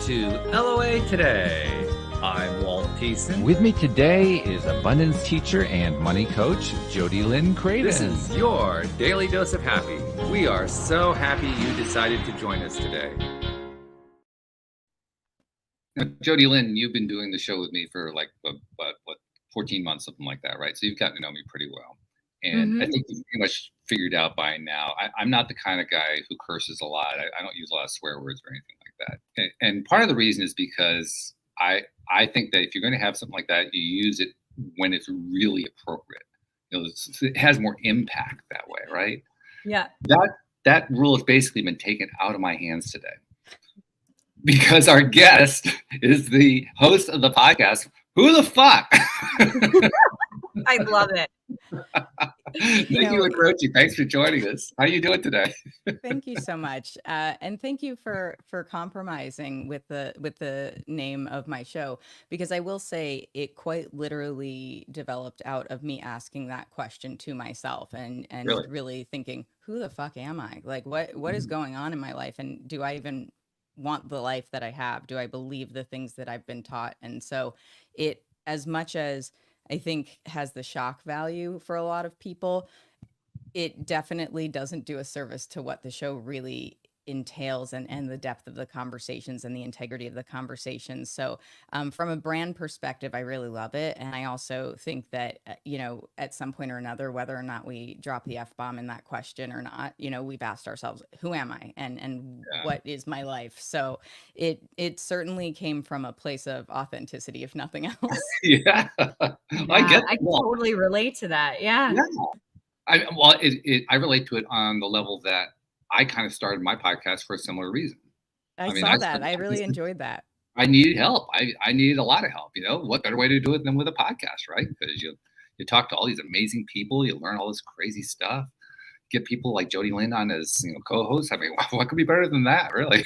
to LOA Today. I'm Walt Thiessen. With me today is abundance teacher and money coach, Jody Lynn Craven. This is your daily dose of happy. We are so happy you decided to join us today. Now, Jody Lynn, you've been doing the show with me for like, what, 14 months, something like that, right? So you've gotten to know me pretty well. And I think you've pretty much figured out by now, I'm not the kind of guy who curses a lot. I don't use a lot of swear words or anything like that. And part of the reason is because I think that if you're going to have something like that, you use it when it's really appropriate. You know, it has more impact that way, right? Yeah. That rule has basically been taken out of my hands today because our guest is the host of the podcast. Who the fuck? I love it. Nikki LaCroce, thanks for joining us. How are you doing today? Thank you so much, and thank you for compromising with the name of my show, because I will say it quite literally developed out of me asking that question to myself and really thinking, who the fuck am I? Like, what is going on in my life, and do I even want the life that I have? Do I believe the things that I've been taught? And so it, as much as I think has the shock value for a lot of people, it definitely doesn't do a service to what the show really entails and the depth of the conversations and the integrity of the conversations. So from a brand perspective, I really love it. And I also think that, at some point or another, whether or not we drop the F-bomb in that question or not, we've asked ourselves, who am I and what is my life? So it certainly came from a place of authenticity, if nothing else. Yeah. I totally relate to that. Yeah. I relate to it on the level that I kind of started my podcast for a similar reason. I saw that. I really enjoyed that. I needed help. I needed a lot of help. What better way to do it than with a podcast, right? Because you talk to all these amazing people, you learn all this crazy stuff, get people like Jody Lynn on as co-hosts. I mean, what could be better than that, really?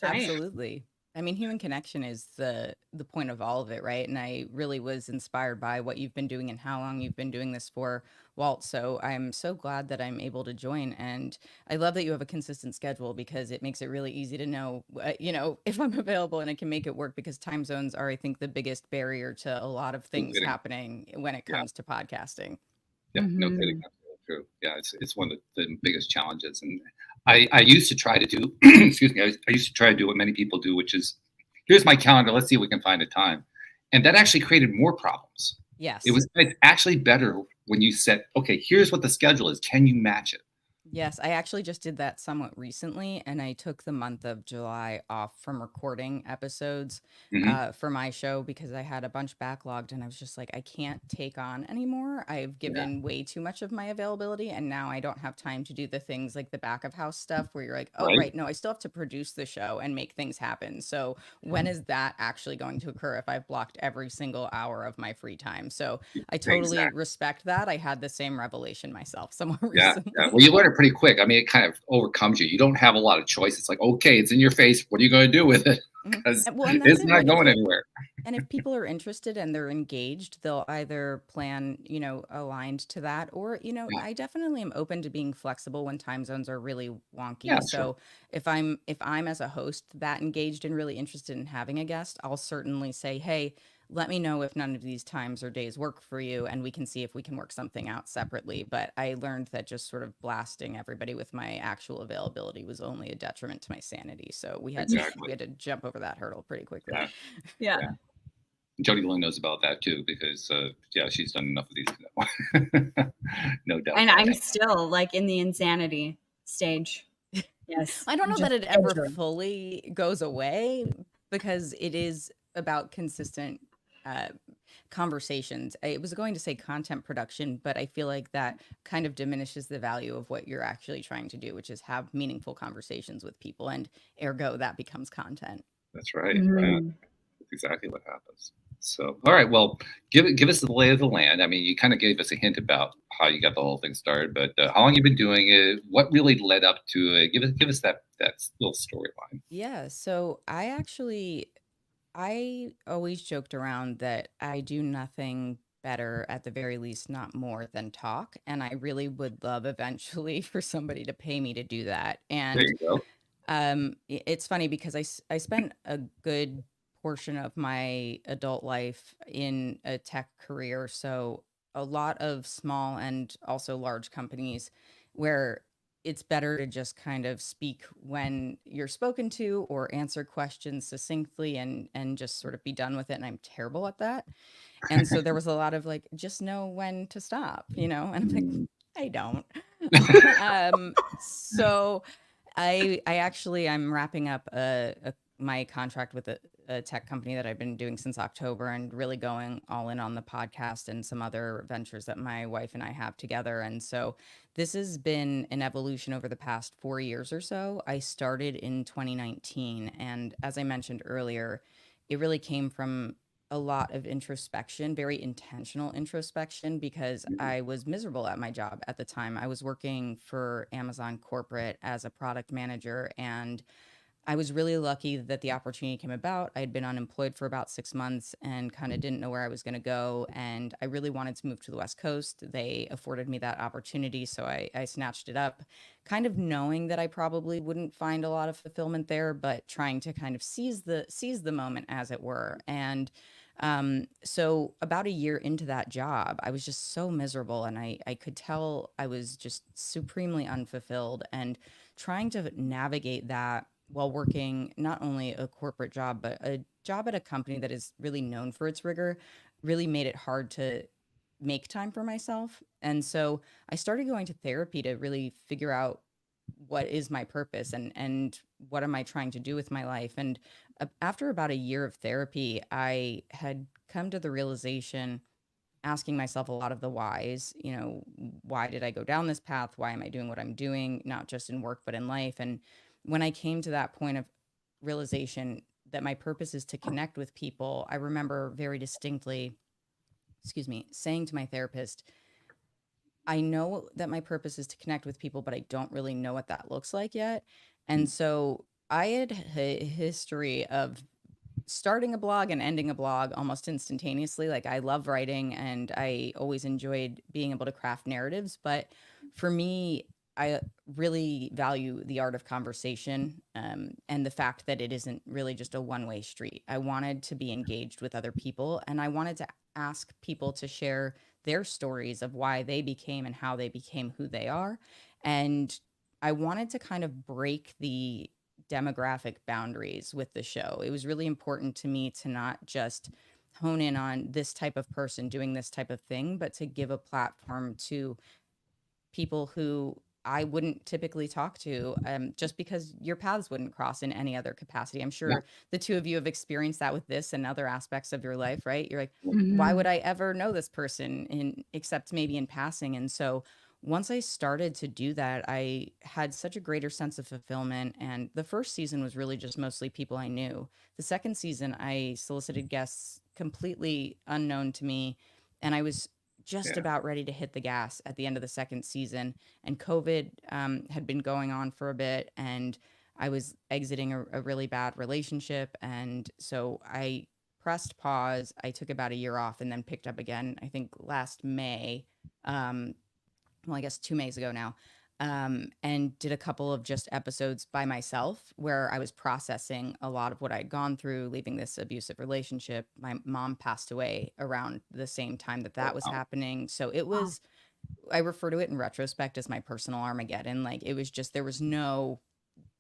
Absolutely. I mean, human connection is the point of all of it, right? And I really was inspired by what you've been doing and how long you've been doing this for, Walt. So I'm so glad that I'm able to join. And I love that you have a consistent schedule, because it makes it really easy to know, if I'm available, and I can make it work, because time zones are, I think, the biggest barrier to a lot of things happening when it comes to podcasting. Yeah, no kidding. That's true. Yeah, it's one of the biggest challenges. And I used to try to do, excuse me, I used to try to do what many people do, which is, here's my calendar, let's see if we can find a time. And that actually created more problems. Yes. It's actually better when you said, okay, here's what the schedule is. Can you match it? Yes, I actually just did that somewhat recently, and I took the month of July off from recording episodes for my show, because I had a bunch backlogged, and I was just like, I can't take on anymore. I've given way too much of my availability, and now I don't have time to do the things like the back of house stuff where you're like, oh, right, no, I still have to produce the show and make things happen. So when is that actually going to occur if I've blocked every single hour of my free time? So I totally respect that. I had the same revelation myself somewhere recently. Yeah. Well, you learn it pretty quick. I mean, it kind of overcomes you. You don't have a lot of choice. It's like, okay, it's in your face. What are you going to do with it? Because it's not going anywhere. And if people are interested and they're engaged, they'll either plan, aligned to that, or, I definitely am open to being flexible when time zones are really wonky. Yeah, so if I'm as a host that engaged and really interested in having a guest, I'll certainly say, hey, let me know if none of these times or days work for you, and we can see if we can work something out separately. But I learned that just sort of blasting everybody with my actual availability was only a detriment to my sanity. So we had to jump over that hurdle pretty quickly. Yeah. Jody Lynn knows about that too, because she's done enough of these. No doubt. And I'm still like in the insanity stage. Yes. I don't know that it ever fully goes away, because it is about consistent conversations. I was going to say content production, but I feel like that kind of diminishes the value of what you're actually trying to do, which is have meaningful conversations with people, and ergo that becomes content. That's right. That's exactly what happens. So, all right, well, give us the lay of the land. I mean, you kind of gave us a hint about how you got the whole thing started, but how long you've been doing it? What really led up to it? Give us that little storyline. Yeah. So I always joked around that I do nothing better, at the very least, not more than talk. And I really would love eventually for somebody to pay me to do that. And there you go. It's funny because I spent a good portion of my adult life in a tech career. So a lot of small and also large companies where it's better to just kind of speak when you're spoken to or answer questions succinctly and just sort of be done with it. And I'm terrible at that. And so there was a lot of like, just know when to stop, you know? And I'm like, I don't. So I actually I'm wrapping up my contract with a tech company that I've been doing since October and really going all in on the podcast and some other ventures that my wife and I have together. And so this has been an evolution over the past 4 years or so. I started in 2019, and as I mentioned earlier, it really came from a lot of introspection, very intentional introspection, because I was miserable at my job at the time. I was working for Amazon corporate as a product manager, and I was really lucky that the opportunity came about. I had been unemployed for about 6 months and kind of didn't know where I was going to go. And I really wanted to move to the West Coast. They afforded me that opportunity. So I snatched it up, kind of knowing that I probably wouldn't find a lot of fulfillment there, but trying to kind of seize the moment, as it were. And so about a year into that job, I was just so miserable, and I could tell I was just supremely unfulfilled, and trying to navigate that while working not only a corporate job, but a job at a company that is really known for its rigor, really made it hard to make time for myself. And so I started going to therapy to really figure out what is my purpose, and what am I trying to do with my life. And after about a year of therapy, I had come to the realization, asking myself a lot of the whys, why did I go down this path? Why am I doing what I'm doing, not just in work, but in life? And when I came to that point of realization that my purpose is to connect with people, I remember very distinctly, excuse me, saying to my therapist, I know that my purpose is to connect with people, but I don't really know what that looks like yet. And so I had a history of starting a blog and ending a blog almost instantaneously. Like, I love writing and I always enjoyed being able to craft narratives. But for me, I really value the art of conversation, and the fact that it isn't really just a one-way street. I wanted to be engaged with other people, and I wanted to ask people to share their stories of why they became and how they became who they are. And I wanted to kind of break the demographic boundaries with the show. It was really important to me to not just hone in on this type of person doing this type of thing, but to give a platform to people who I wouldn't typically talk to, just because your paths wouldn't cross in any other capacity. I'm Yeah. sure the two of you have experienced that with this and other aspects of your life, right? You're like, why Mhm. would I ever know this person except maybe in passing? And so once I started to do that, I had such a greater sense of fulfillment. And the first season was really just mostly people I knew. The second season, I solicited guests completely unknown to me, and I was just Yeah. about ready to hit the gas at the end of the second season, and COVID had been going on for a bit, and I was exiting a really bad relationship. And so I pressed pause. I took about a year off and then picked up again, I think last May. Well, I guess 2 Mays ago now. And did a couple of just episodes by myself where I was processing a lot of what I'd gone through, leaving this abusive relationship. My mom passed away around the same time that Oh, that was wow. happening. So it Wow. was, I refer to it in retrospect as my personal Armageddon. Like, it was just, there was no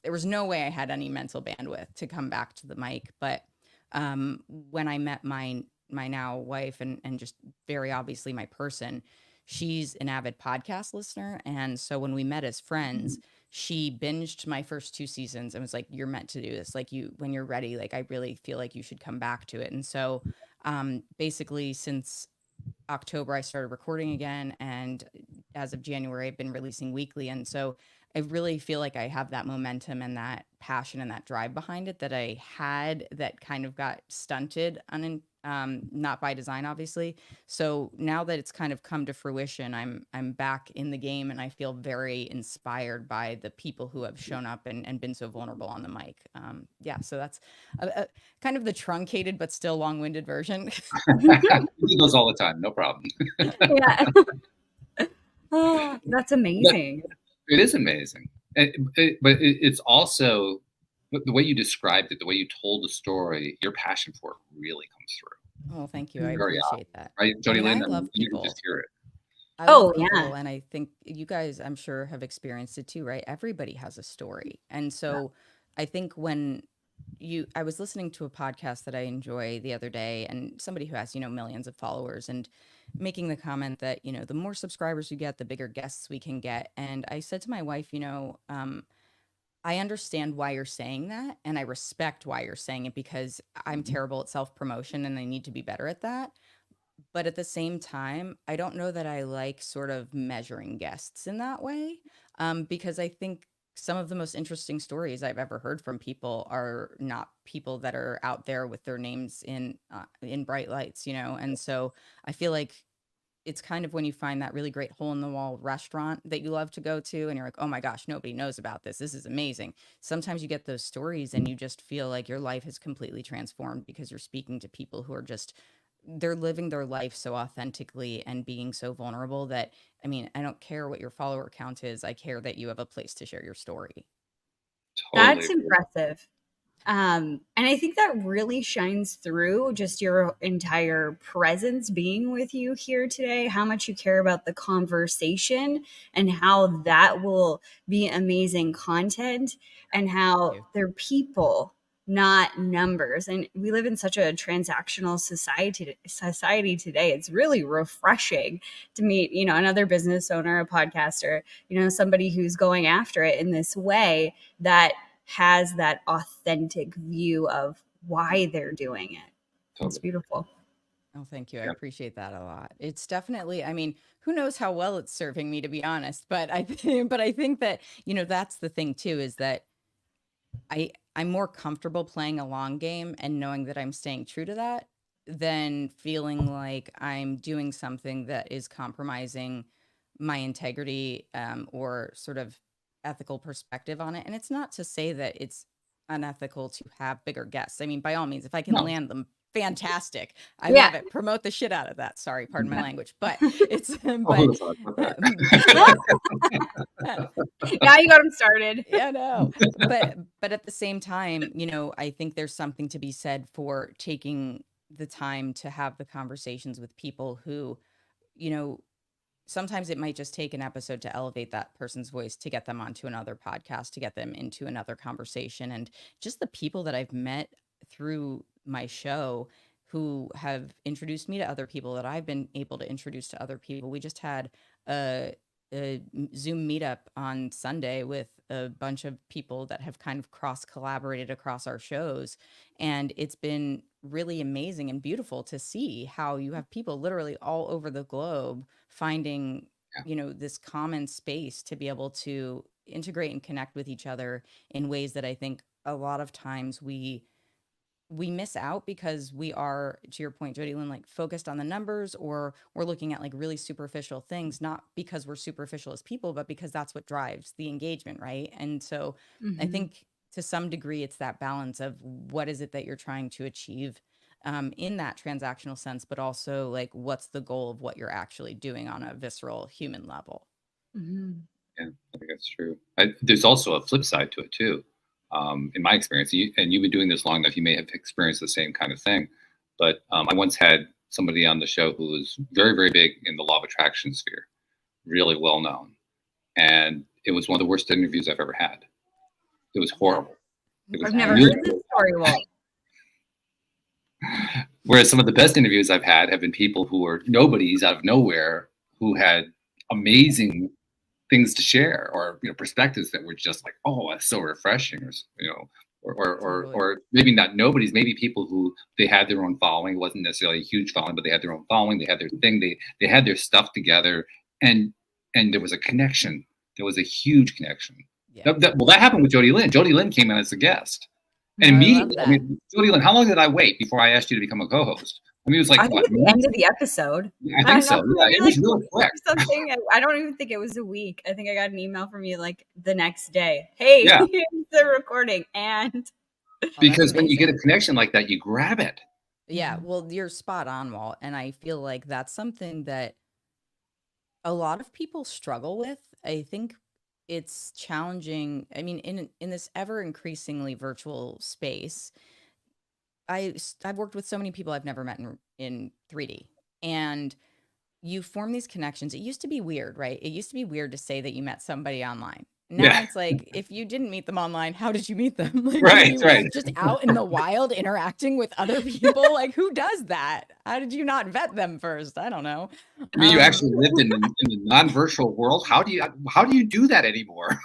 way I had any mental bandwidth to come back to the mic. But when I met my now wife, and just very obviously my person, she's an avid podcast listener. And so when we met as friends, she binged my first two seasons and was like, "You're meant to do this. Like, when you're ready, like, I really feel like you should come back to it." And so basically, since October, I started recording again. And as of January, I've been releasing weekly. And so I really feel like I have that momentum and that passion and that drive behind it that I had, that kind of got stunted not by design, obviously. So now that it's kind of come to fruition, I'm back in the game, and I feel very inspired by the people who have shown up and been so vulnerable on the mic. Yeah, so that's a kind of the truncated but still long-winded version. We do those all the time, no problem. Yeah. Oh, that's But amazing. it is amazing. It's also the way you described it, the way you told the story, your passion for it really comes through. Oh, thank you. I Very appreciate that. right, I Jody mean, I Lynn. I mean, love you can just people. hear it. I love Oh, yeah. people, and I think you guys, I'm sure, have experienced it too, right? Everybody has a story. And so I think when I was listening to a podcast that I enjoy the other day, and somebody who has, millions of followers, and making the comment that, the more subscribers you get, the bigger guests we can get. And I said to my wife, I understand why you're saying that, and I respect why you're saying it, because I'm Mhm. terrible at self promotion and I need to be better at that. But at the same time, I don't know that I like sort of measuring guests in that way, because I think some of the most interesting stories I've ever heard from people are not people that are out there with their names in bright lights, And so I feel like it's kind of when you find that really great hole in the wall restaurant that you love to go to, and you're like, oh my gosh, nobody knows about this. This is amazing. Sometimes you get those stories and you just feel like your life has completely transformed because you're speaking to people who are just, they're living their life so authentically and being so vulnerable that, I mean, I don't care what your follower count is. I care that you have a place to share your story. Totally That's agree. impressive. And I think that really shines through just your entire presence being with you here today, how much you care about the conversation and how that will be amazing content and Thank how you. they're people, not numbers. And we live in such a transactional society today. It's really refreshing to meet, another business owner, a podcaster, somebody who's going after it in this way that has that authentic view of why they're doing it. It's Totally. beautiful. Oh, thank you. I Yeah. appreciate that a lot. It's definitely, I mean, who knows how well it's serving me, to be honest, but but I think that, that's the thing too, is that I'm more comfortable playing a long game and knowing that I'm staying true to that than feeling like I'm doing something that is compromising my integrity, or sort of ethical perspective on it. And it's not to say that it's unethical to have bigger guests. I mean, by all means, if I can No. land them, fantastic. I Yeah. love it. Promote the shit out of that. Sorry, pardon my language, but it's Oh, who but was that? Okay. Now you got them started. yeah, no. But at the same time, I think there's something to be said for taking the time to have the conversations with people who, you know, sometimes it might just take an episode to elevate that person's voice, to get them onto another podcast, to get them into another conversation. And just the people that I've met through my show who have introduced me to other people that I've been able to introduce to other people. We just had a, a Zoom meetup on Sunday with a bunch of people that have kind of cross collaborated across our shows. And it's been really amazing and beautiful to see how you have people literally all over the globe finding, this common space to be able to integrate and connect with each other in ways that I think a lot of times we miss out because we are, to your point, Jody Lynn, like focused on the numbers, or we're looking at like really superficial things, not because we're superficial as people, but because that's what drives the engagement, right? And so I Mhm. think to some degree it's that balance of what is it that you're trying to achieve, in that transactional sense, but also like what's the goal of what you're actually doing on a visceral human level. Mhm. Yeah, I think that's true. There's also a flip side to it too. In my experience, and you've been doing this long enough, you may have experienced the same kind of thing. But I once had somebody on the show who was very, very big in the law of attraction sphere, really well known, and it was one of the worst interviews I've ever had. It was Yeah. horrible. It was I've never really, heard this really story, Walt. Whereas some of the best interviews I've had have been people who were nobodies out of nowhere who had amazing things to share, or perspectives that were just like, oh, that's so refreshing, or Totally. or maybe not nobodies, maybe people who they had their own following. It wasn't necessarily a huge following, but they had their own following, they had their thing, they had their stuff together, and there was a connection. There was a huge connection. Yeah. Well, that happened with Jody Lynn. Jody Lynn came in as a guest, Oh, and I love immediately, I that. mean, Jody Lynn, how long did I wait before I asked you to become a co-host? I mean, it was I like think what, at the end minutes? of the episode. I I think don't know, so. Yeah, maybe it like was a really week quick. or something. I don't even think it was a week. I think I got an email from you like the next day. Hey, Yeah, they're recording. And Oh, that's because when you get a amazing. connection like that, you grab it. Yeah, well, you're spot on, Walt. And I feel like that's something that a lot of people struggle with. I think it's challenging. I mean, in this ever increasingly virtual space, I've worked with so many people I've never met in 3D, and you form these connections. It used to be weird, right? It used to be weird to say that you met somebody online. Now Yeah. it's like, if you didn't meet them online, how did you meet them? Like, were Right. you Right. just out in the wild interacting with other people? Like, who does that? How did you not vet them first? I don't know. I mean, you actually lived in the non-virtual world. How do you do that anymore?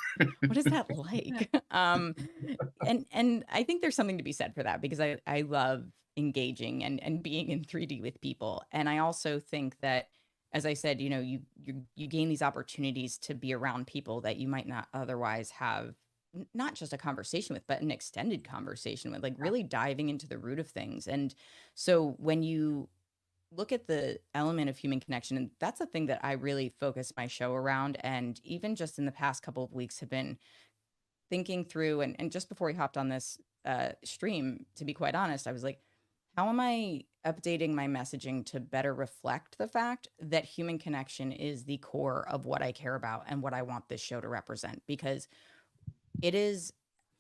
What is that like? And I think there's something to be said for that, because I love engaging and being in 3D with people. And I also think that, as I said, you gain these opportunities to be around people that you might not otherwise have not just a conversation with, but an extended conversation with, like really diving into the root of things. And so when you look at the element of human connection, and that's a thing that I really focus my show around, and even just in the past couple of weeks have been thinking through, and just before we hopped on this stream, to be quite honest, I was like, how am I updating my messaging to better reflect the fact that human connection is the core of what I care about and what I want this show to represent? Because it is,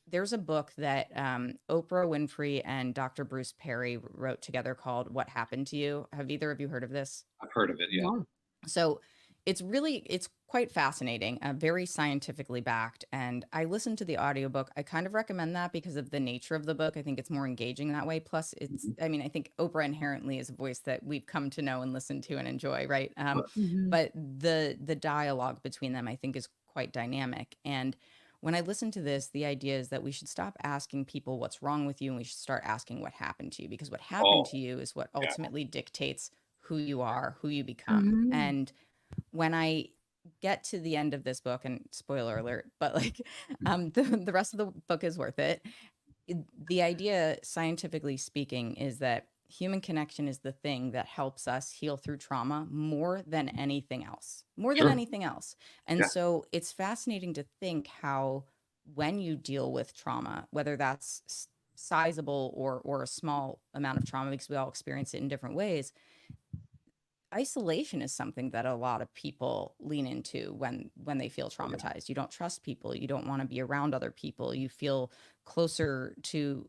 there's a book that Oprah Winfrey and Dr. Bruce Perry wrote together called What Happened to You. Have either of you heard of this? I've heard of it. Yeah. No. So it's quite fascinating, very scientifically backed. And I listened to the audiobook. I kind of recommend that because of the nature of the book. I think it's more engaging that way. Plus I mean, I think Oprah inherently is a voice that we've come to know and listen to and enjoy, right? Mhm. But the dialogue between them, I think, is quite dynamic. And when I listen to this, the idea is that we should stop asking people what's wrong with you, and we should start asking what happened to you, because what happened Oh, to you is what yeah. ultimately dictates who you are, who you become. Mhm. And when I get to the end of this book, and spoiler alert, but like the rest of the book is worth it. The idea, scientifically speaking, is that human connection is the thing that helps us heal through trauma more than anything else, more than Sure. anything else. And Yeah. so it's fascinating to think how, when you deal with trauma, whether that's sizable or a small amount of trauma, because we all experience it in different ways, isolation is something that a lot of people lean into when they feel traumatized. You don't trust people, you don't want to be around other people, you feel closer to,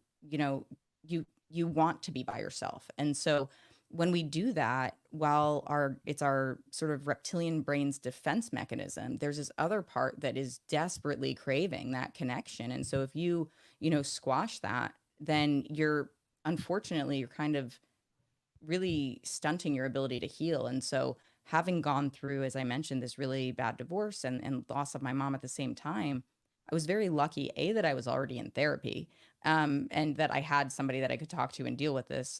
you want to be by yourself. And so when we do that, while it's our sort of reptilian brain's defense mechanism, there's this other part that is desperately craving that connection. And so if you squash that, then unfortunately you're kind of really stunting your ability to heal. And so, having gone through, as I mentioned, this really bad divorce and loss of my mom at the same time, I was very lucky, that I was already in therapy, and that I had somebody that I could talk to and deal with this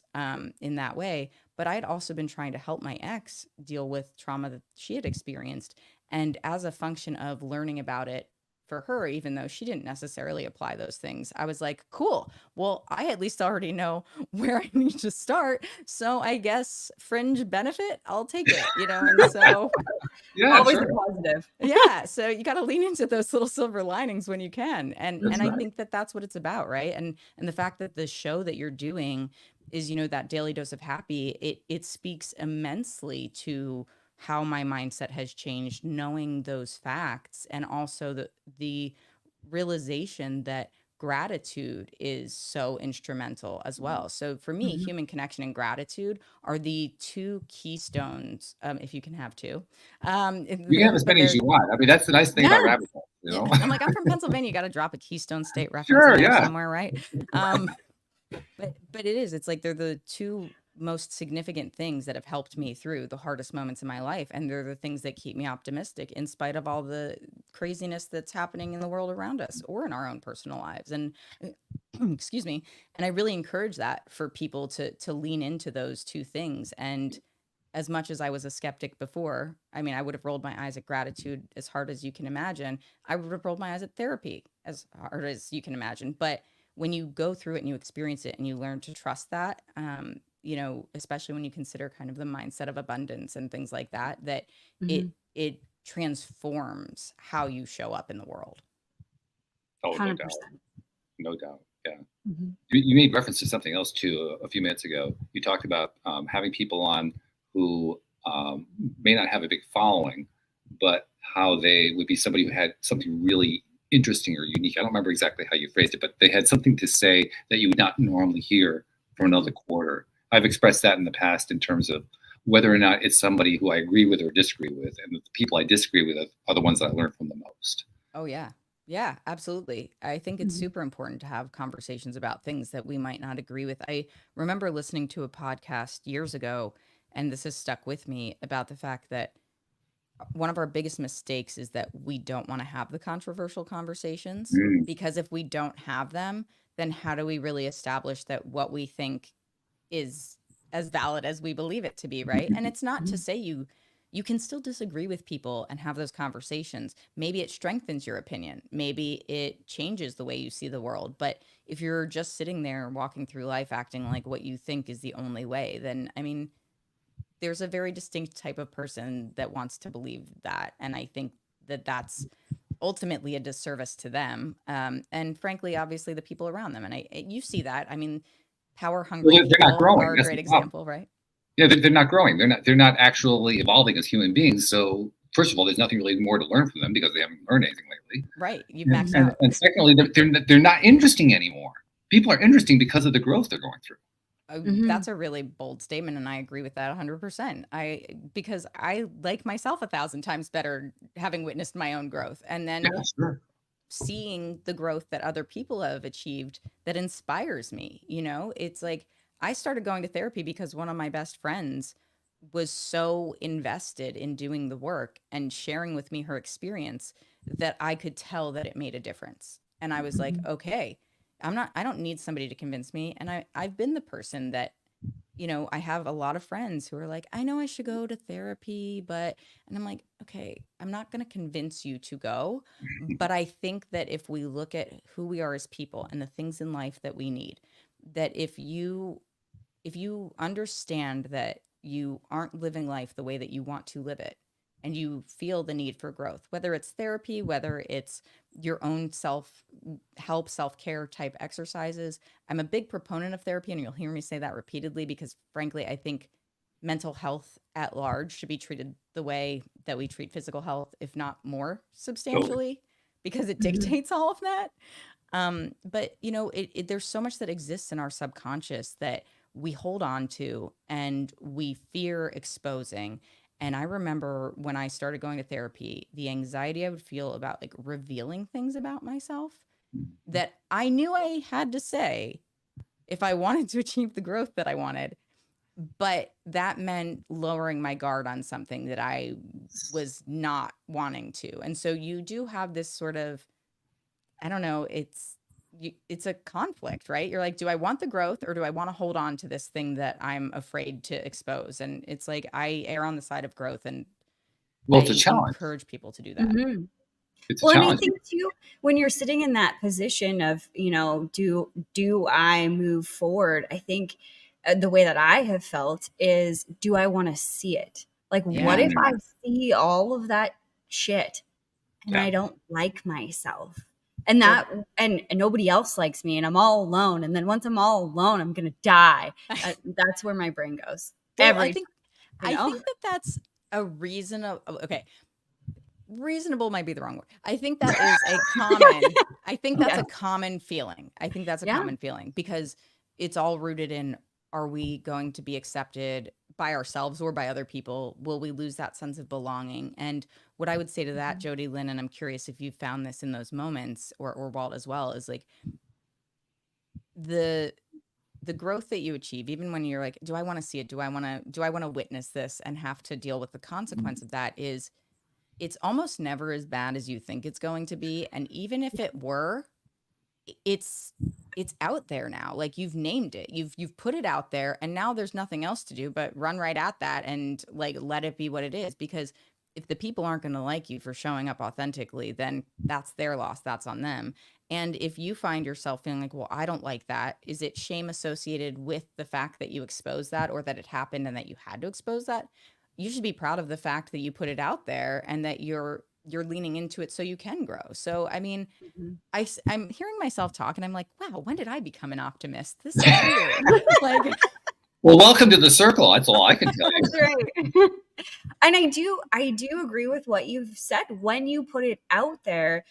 in that way. But I had also been trying to help my ex deal with trauma that she had experienced. And as a function of learning about it for her, even though she didn't necessarily apply those things, I was like, cool. Well, I at least already know where I need to start. So I guess fringe benefit, I'll take it, And so, Yeah. Always Sure. a positive. yeah, so you got to lean into those little silver linings when you can. And That's I right. think that that's what it's about, right? And the fact that the show that you're doing is, that daily dose of happy, it speaks immensely to how my mindset has changed, knowing those facts, and also the realization that gratitude is so instrumental as well. So for me, Mhm. human connection and gratitude are the two keystones, if you can have two. You can have as But many as they're, you want. I mean, that's the nice thing yeah, about rabbit hole. yeah. I'm like, I'm from Pennsylvania. You got to drop a Keystone State reference Sure. in there Yeah. somewhere, right? Um, but it is. It's like they're the two most significant things that have helped me through the hardest moments in my life, and they're the things that keep me optimistic in spite of all the craziness that's happening in the world around us or in our own personal lives. And excuse me. And I really encourage that for people to lean into those two things. And as much as I was a skeptic before, I mean, I would have rolled my eyes at gratitude as hard as you can imagine. I would have rolled my eyes at therapy as hard as you can imagine. But when you go through it and you experience it and you learn to trust that, especially when you consider kind of the mindset of abundance and things like that, that it Mhm. it transforms how you show up in the world. Oh, no doubt. 100%. No doubt. Yeah. Mhm. You made reference to something else too a few minutes ago. You talked about having people on who may not have a big following, but how they would be somebody who had something really interesting or unique. I don't remember exactly how you phrased it, but they had something to say that you would not normally hear from another quarter. I've expressed that in the past in terms of whether or not it's somebody who I agree with or disagree with, and the people I disagree with are the ones that I learn from the most. Oh, yeah. Yeah, absolutely. I think it's Mhm. super important to have conversations about things that we might not agree with. I remember listening to a podcast years ago, and this has stuck with me about the fact that one of our biggest mistakes is that we don't want to have the controversial conversations, Mm. because if we don't have them, then how do we really establish that what we think is as valid as we believe it to be, right? And it's not to say you can still disagree with people and have those conversations. Maybe it strengthens your opinion. Maybe it changes the way you see the world. But if you're just sitting there walking through life acting like what you think is the only way, then I mean, there's a very distinct type of person that wants to believe that. And I think that that's ultimately a disservice to them. And frankly, obviously, the people around them. And you see that. I mean, power hungry Well, they're not people growing. are a That's great the problem. example, right? Yeah, they're not growing. They're not actually evolving as human beings. So first of all, there's nothing really more to learn from them because they haven't learned anything lately. Right. You've maxed out. And secondly, they're not interesting anymore. People are interesting because of the growth they're going through. That's a really bold statement, and I agree with that 100%. Because I like myself 1,000 times better having witnessed my own growth, and then Yeah, sure. seeing the growth that other people have achieved that inspires me. It's like I started going to therapy because one of my best friends was so invested in doing the work and sharing with me her experience that I could tell that it made a difference. And I was like, okay, I don't need somebody to convince me. And I've been the person that, I have a lot of friends who are like, I know I should go to therapy, and I'm like, okay, I'm not going to convince you to go. But I think that if we look at who we are as people and the things in life that we need, that if you understand that you aren't living life the way that you want to live it, and you feel the need for growth, whether it's therapy, whether it's your own self-help, self-care type exercises. I'm a big proponent of therapy, and you'll hear me say that repeatedly because frankly, I think mental health at large should be treated the way that we treat physical health, if not more substantially, because it dictates all of that. But there's so much that exists in our subconscious that we hold on to and we fear exposing. And I remember when I started going to therapy, the anxiety I would feel about like revealing things about myself that I knew I had to say if I wanted to achieve the growth that I wanted. But that meant lowering my guard on something that I was not wanting to. And so you do have this sort of, I don't know, it's a conflict, right? You're like, do I want the growth or do I want to hold on to this thing that I'm afraid to expose? And it's like I err on the side of growth, and Well, it's a I challenge. encourage people to do that. It's a Well, and I challenge. think too, when you're sitting in that position of, do I move forward? I think the way that I have felt is, do I want to see it? Like, what Yeah. if I see all of that shit and Yeah. I don't like myself? And that, and nobody else likes me, and I'm all alone. And then once I'm all alone, I'm gonna die. That's where my brain goes. Well, Every I time, think that that's a okay. Reasonable might be the wrong word. I think that is a common, I think that's a common feeling. I think that's a Yeah. common feeling because it's all rooted in, are we going to be accepted by ourselves or by other people? Will we lose that sense of belonging? And what I would say to that, Jody Lynn, and I'm curious if you found this in those moments, or Walt as well, is like the growth that you achieve, even when you're like, do I want to see it? Do I want to witness this and have to deal with the consequence of that? Is it's almost never as bad as you think it's going to be. And even if it were, it's out there now. Like, you've named it, you've put it out there, and now there's nothing else to do but run right at that and like let it be what it is. Because if the people aren't going to like you for showing up authentically, then that's their loss, that's on them. And if you find yourself feeling like, well, I don't like that, is it shame associated with the fact that you exposed that, or that it happened and that you had to expose that? You should be proud of the fact that you put it out there and that you're leaning into it so you can grow. So, I mean, I'm hearing myself talk and I'm like, wow, when did I become an optimist? This is weird. Like, Well, welcome to the circle. That's all I can tell you. That's right. And I do agree with what you've said. When you put it out there,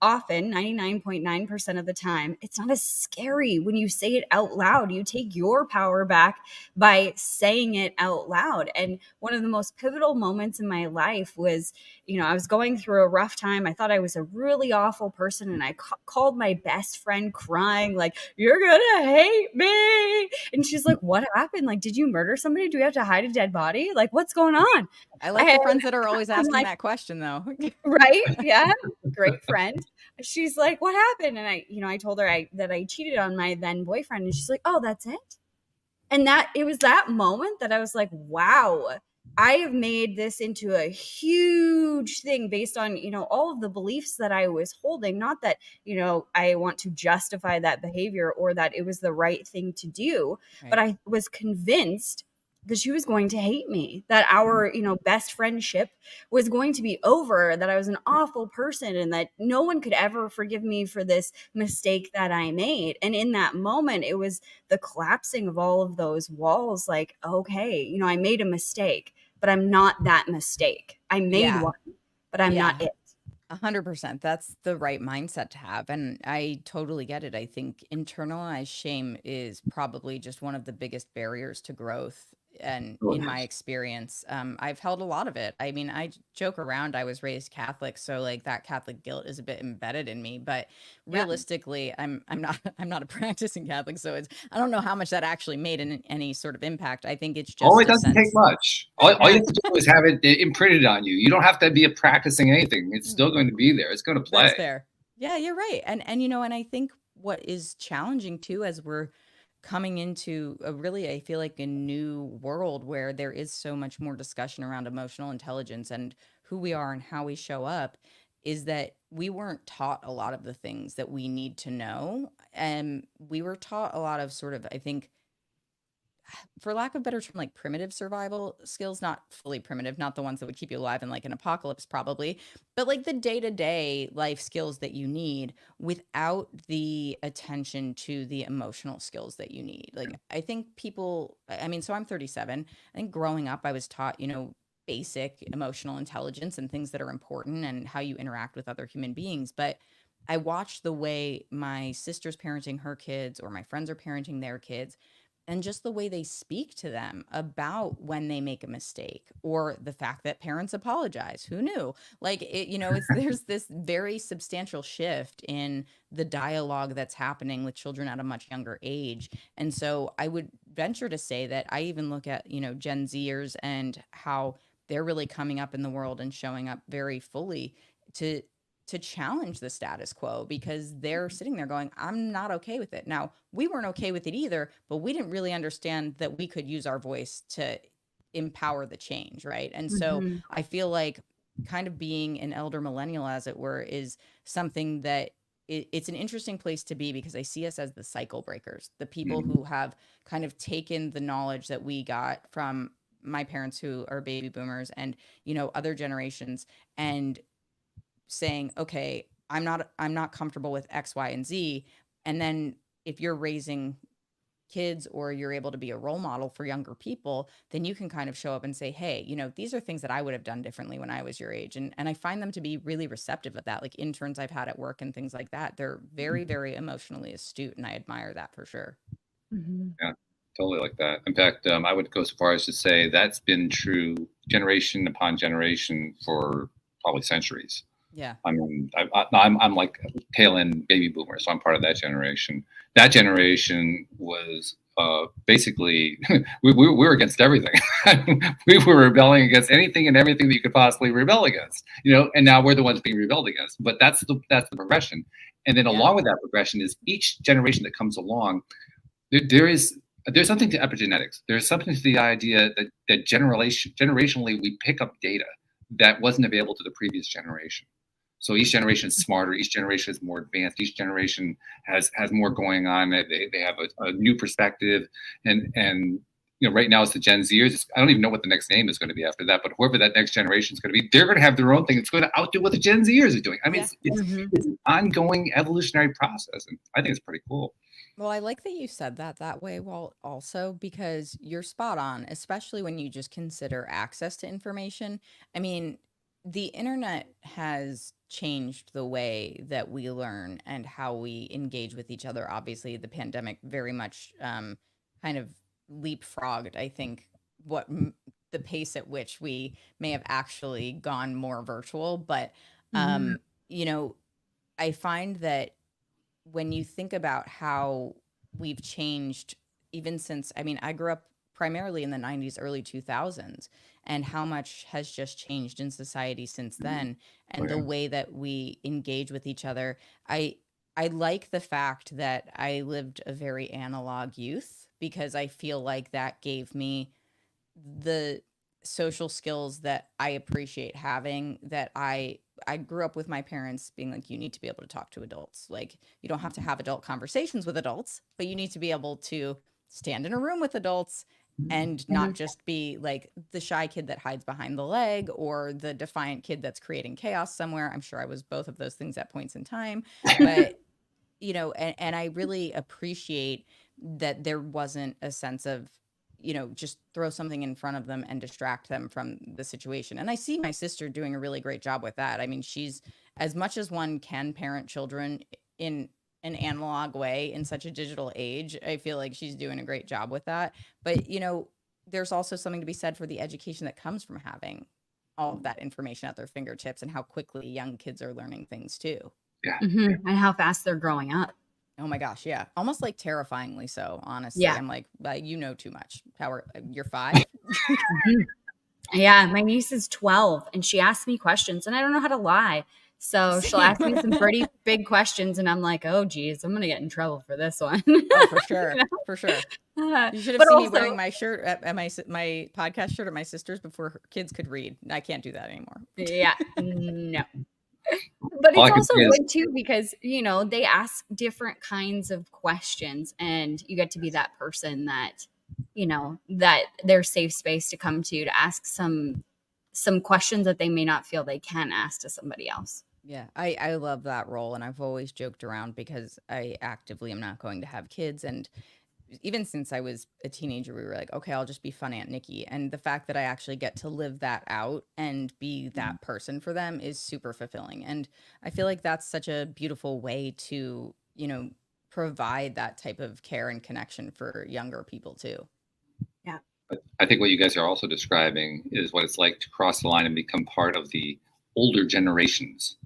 often 99.9% of the time, it's not as scary when you say it out loud. You take your power back by saying it out loud. And one of the most pivotal moments in my life was, I was going through a rough time. I thought I was a really awful person, and I called my best friend crying like, "You're gonna hate me." And she's like, "What happened? Like, did you murder somebody? Do we have to hide a dead body? Like, what's going on?" I like the friends that are always I'm asking like, that question, though. right? Yeah. Great friend. She's like, "What happened?" And I told her that I cheated on my then boyfriend. And she's like, "Oh, that's it?" And it was that moment that I was like, wow, I have made this into a huge thing based on, all of the beliefs that I was holding. Not that, I want to justify that behavior or that it was the right thing to do, but Right. I was convinced that she was going to hate me, that our, best friendship was going to be over, that I was an awful person, and that no one could ever forgive me for this mistake that I made. And in that moment, it was the collapsing of all of those walls. Like, okay, I made a mistake, but I'm not that mistake. I made Yeah. one, but I'm Yeah. not it. 100%. That's the right mindset to have. And I totally get it. I think internalized shame is probably just one of the biggest barriers to growth. And Oh, in my yes. experience, I've held a lot of it. I mean, I joke around, I was raised Catholic, so like that Catholic guilt is a bit embedded in me. But Yeah. realistically, I'm not I'm not a practicing Catholic, so I don't know how much that actually made any sort of impact. I think it's Oh, just it a doesn't take sense. much. All you have to do is have it imprinted on you. You don't have to be practicing anything. It's still going to be there. It's going to That's play. fair. Yeah, you're right. And and I think what is challenging too, as we're coming into a really, I feel like, a new world where there is so much more discussion around emotional intelligence and who we are and how we show up, is that we weren't taught a lot of the things that we need to know. And we were taught a lot of sort of, I think, for lack of a better term, like primitive survival skills, not fully primitive, not the ones that would keep you alive in like an apocalypse, probably, but like the day to day life skills that you need without the attention to the emotional skills that you need. Like, I think people, I mean, so I'm 37. I think growing up, I was taught, basic emotional intelligence and things that are important and how you interact with other human beings. But I watched the way my sister's parenting her kids or my friends are parenting their kids, and just the way they speak to them about when they make a mistake or the fact that parents apologize. Who knew? Like it, it's there's this very substantial shift in the dialogue that's happening with children at a much younger age. And so I would venture to say that I even look at, Gen Zers and how they're really coming up in the world and showing up very fully to challenge the status quo, because they're sitting there going, I'm not okay with it. Now, we weren't okay with it either, but we didn't really understand that we could use our voice to empower the change, right? And so Mhm. I feel like kind of being an elder millennial, as it were, is something that it's an interesting place to be, because I see us as the cycle breakers, the people Mhm. who have kind of taken the knowledge that we got from my parents who are baby boomers and, other generations, and saying, okay, I'm not comfortable with X, Y, and Z. And then if you're raising kids or you're able to be a role model for younger people, then you can kind of show up and say, hey, these are things that I would have done differently when I was your age. And I find them to be really receptive of that. Like interns I've had at work and things like that. They're very, very emotionally astute. And I admire that for sure. Mhm. Yeah, totally like that. In fact, I would go so far as to say that's been true generation upon generation for probably centuries. Yeah. I mean, I'm like tail end baby boomer, so I'm part of that generation. That generation was basically we were against everything. We were rebelling against anything and everything that you could possibly rebel against, and now we're the ones being rebelled against. But that's the progression. And then Yeah. along with that progression is each generation that comes along. There's something to epigenetics. There's something to the idea that generationally we pick up data that wasn't available to the previous generation. So each generation is smarter. Each generation is more advanced. Each generation has more going on. They have a new perspective, and right now it's the Gen Zers. I don't even know what the next name is going to be after that, but whoever that next generation is going to be, they're going to have their own thing. It's going to outdo what the Gen Zers are doing. I mean, it's an ongoing evolutionary process, and I think it's pretty cool. Well, I like that you said that way, Walt, also because you're spot on, especially when you just consider access to information. I mean, the internet has changed the way that we learn and how we engage with each other. Obviously, the pandemic very much kind of leapfrogged, I think, what the pace at which we may have actually gone more virtual. But, you know, I find that when you think about how we've changed even since, I mean, I grew up primarily in the 90s, early 2000s, and how much has just changed in society since then, and the way that we engage with each other. I like the fact that I lived a very analog youth because I feel like that gave me the social skills that I appreciate having, that I grew up with my parents being like, you need to be able to talk to adults. Like, you don't have to have adult conversations with adults, but you need to be able to stand in a room with adults and not just be like the shy kid that hides behind the leg or the defiant kid that's creating chaos somewhere. I'm sure I was both of those things at points in time, but and I really appreciate that there wasn't a sense of, just throw something in front of them and distract them from the situation. And I see my sister doing a really great job with that. I mean, she's, as much as one can parent children in an analog way in such a digital age, I feel like she's doing a great job with that. But, there's also something to be said for the education that comes from having all of that information at their fingertips and how quickly young kids are learning things too. Yeah. And how fast they're growing up. Oh my gosh, yeah. Almost like terrifyingly so, honestly. Yeah. I'm like, you know too much. You're 5? Yeah, my niece is 12 and she asks me questions and I don't know how to lie. So she'll ask me some pretty big questions and I'm like, oh geez, I'm gonna get in trouble for this one. Oh, for sure. For sure. You should have seen me wearing my shirt at my podcast shirt at my sister's before her kids could read. I can't do that anymore. Yeah, no. But it's also good too because they ask different kinds of questions and you get to be that person that that their safe space to come to ask some questions that they may not feel they can ask to somebody else. Yeah, I love that role, and I've always joked around because I actively am not going to have kids, and even since I was a teenager, we were like, okay, I'll just be fun Aunt Nikki. And the fact that I actually get to live that out and be that person for them is super fulfilling. And I feel like that's such a beautiful way to, provide that type of care and connection for younger people too. Yeah. I think what you guys are also describing is what it's like to cross the line and become part of the older generations.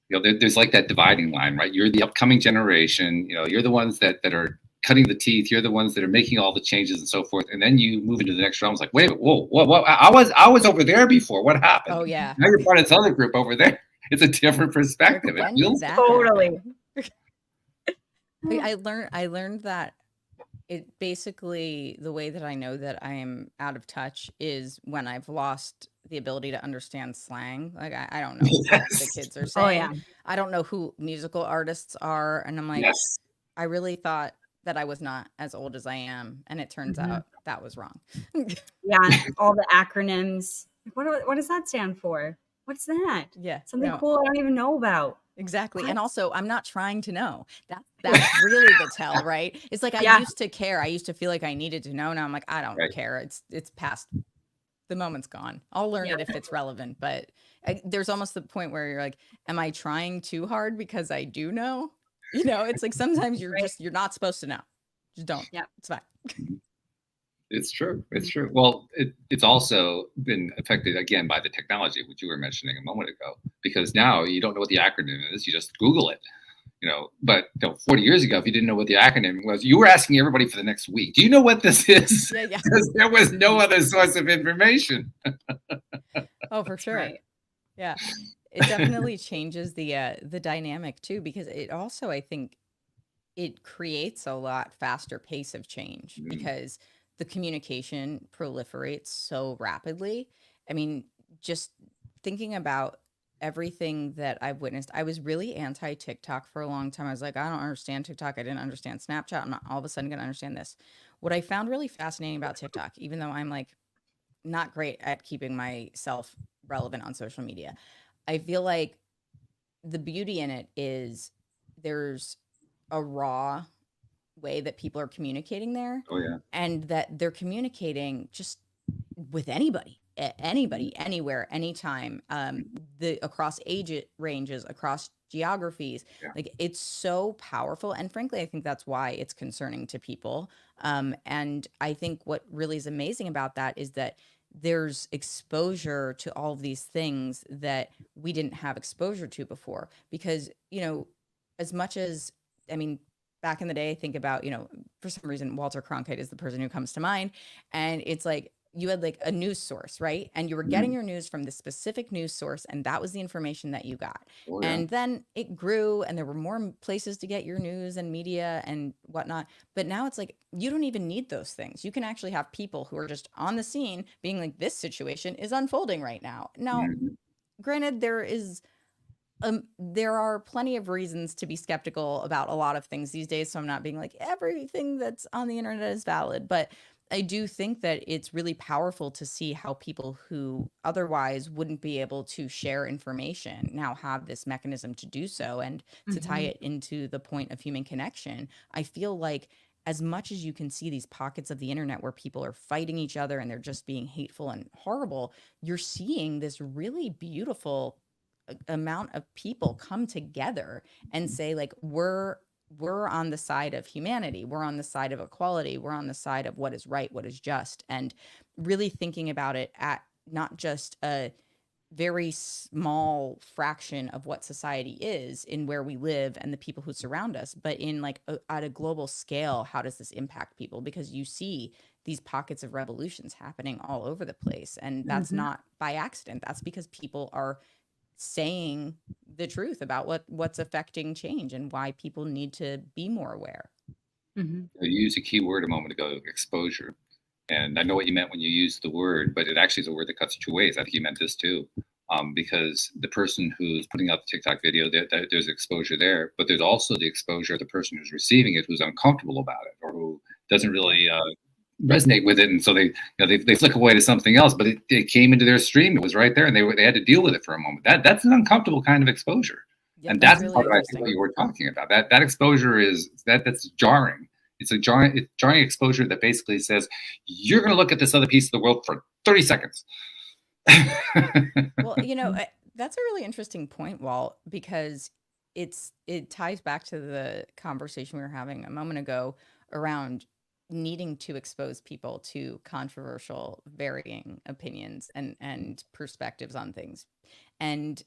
There's like that dividing line, right? You're the upcoming generation, you're the ones that are cutting the teeth. You're the ones that are making all the changes and so forth. And then you move into the next realm. It's like, wait, whoa, I was over there before. What happened? Oh yeah. Now you're part of this other group over there. It's a different perspective. Totally. I learned that it basically, the way that I know that I am out of touch is when I've lost the ability to understand slang. Like I don't know what the kids are saying. Oh, yeah. I don't know who musical artists are. And I'm like, I really thought that I was not as old as I am. And it turns out that was wrong. Yeah. All the acronyms. What does that stand for? What's that? Yeah. Something cool I don't even know about. Exactly. What? And also I'm not trying to know. That's really the tell, right? It's like I used to care. I used to feel like I needed to know. Now I'm like, I don't care. It's past. The moment's gone. I'll learn it if it's relevant. But there's almost the point where you're like, am I trying too hard because I do know? It's like sometimes you're not supposed to know. Just don't. Yeah, it's fine. It's true. It's true. Well, it's also been affected again by the technology, which you were mentioning a moment ago, because now you don't know what the acronym is. You just Google it, but 40 years ago, if you didn't know what the acronym was, you were asking everybody for the next week. Do you know what this is? Yeah. Because there was no other source of information. Oh, for sure. Right. Yeah. It definitely changes the dynamic too, because it also, I think, it creates a lot faster pace of change because the communication proliferates so rapidly. I mean, just thinking about everything that I've witnessed. I was really anti TikTok for a long time. I was like, I don't understand TikTok. I didn't understand Snapchat. I'm not all of a sudden going to understand this. What I found really fascinating about TikTok, even though I'm like not great at keeping myself relevant on social media, I feel like the beauty in it is there's a raw way that people are communicating there, Oh yeah. and that they're communicating just with anybody, anywhere, anytime, the across age ranges, across geographies. Yeah. Like, it's so powerful, and frankly, I think that's why it's concerning to people. And I think what really is amazing about that is that there's exposure to all of these things that we didn't have exposure to before. Because, as much as, I mean, back in the day, think about, for some reason, Walter Cronkite is the person who comes to mind. And it's like, you had like a news source, right? And you were getting your news from this specific news source, and that was the information that you got. Oh yeah. And then it grew, and there were more places to get your news and media and whatnot. But now it's like, you don't even need those things. You can actually have people who are just on the scene being like, this situation is unfolding right now. Now, Mhm. granted, there are plenty of reasons to be skeptical about a lot of things these days. So I'm not being like everything that's on the internet is valid, but I do think that it's really powerful to see how people who otherwise wouldn't be able to share information now have this mechanism to do so. And to tie Mhm. it into the point of human connection, I feel like as much as you can see these pockets of the internet where people are fighting each other and they're just being hateful and horrible, you're seeing this really beautiful amount of people come together and say, like, we're on the side of humanity, we're on the side of equality, we're on the side of what is right, what is just, and really thinking about it at not just a very small fraction of what society is in where we live and the people who surround us, but in like at a global scale, how does this impact people? Because you see these pockets of revolutions happening all over the place, and that's Mhm. not by accident. That's because people are saying the truth about what's affecting change and why people need to be more aware. Mhm. You used a key word a moment ago, exposure. And I know what you meant when you used the word, but it actually is a word that cuts two ways. I think you meant this too. Because the person who's putting out the TikTok video, there's exposure there, but there's also the exposure of the person who's receiving it, who's uncomfortable about it, or who doesn't really resonate with it, and so they flick away to something else. But it came into their stream; it was right there, and they had to deal with it for a moment. That's an uncomfortable kind of exposure, Yep, and that's that's really part of, I think, what interesting. you were talking about. That exposure that's jarring. It's a jarring exposure that basically says you're going to look at this other piece of the world for 30 seconds. Well, that's a really interesting point, Walt, because it ties back to the conversation we were having a moment ago around needing to expose people to controversial, varying opinions and perspectives on things. And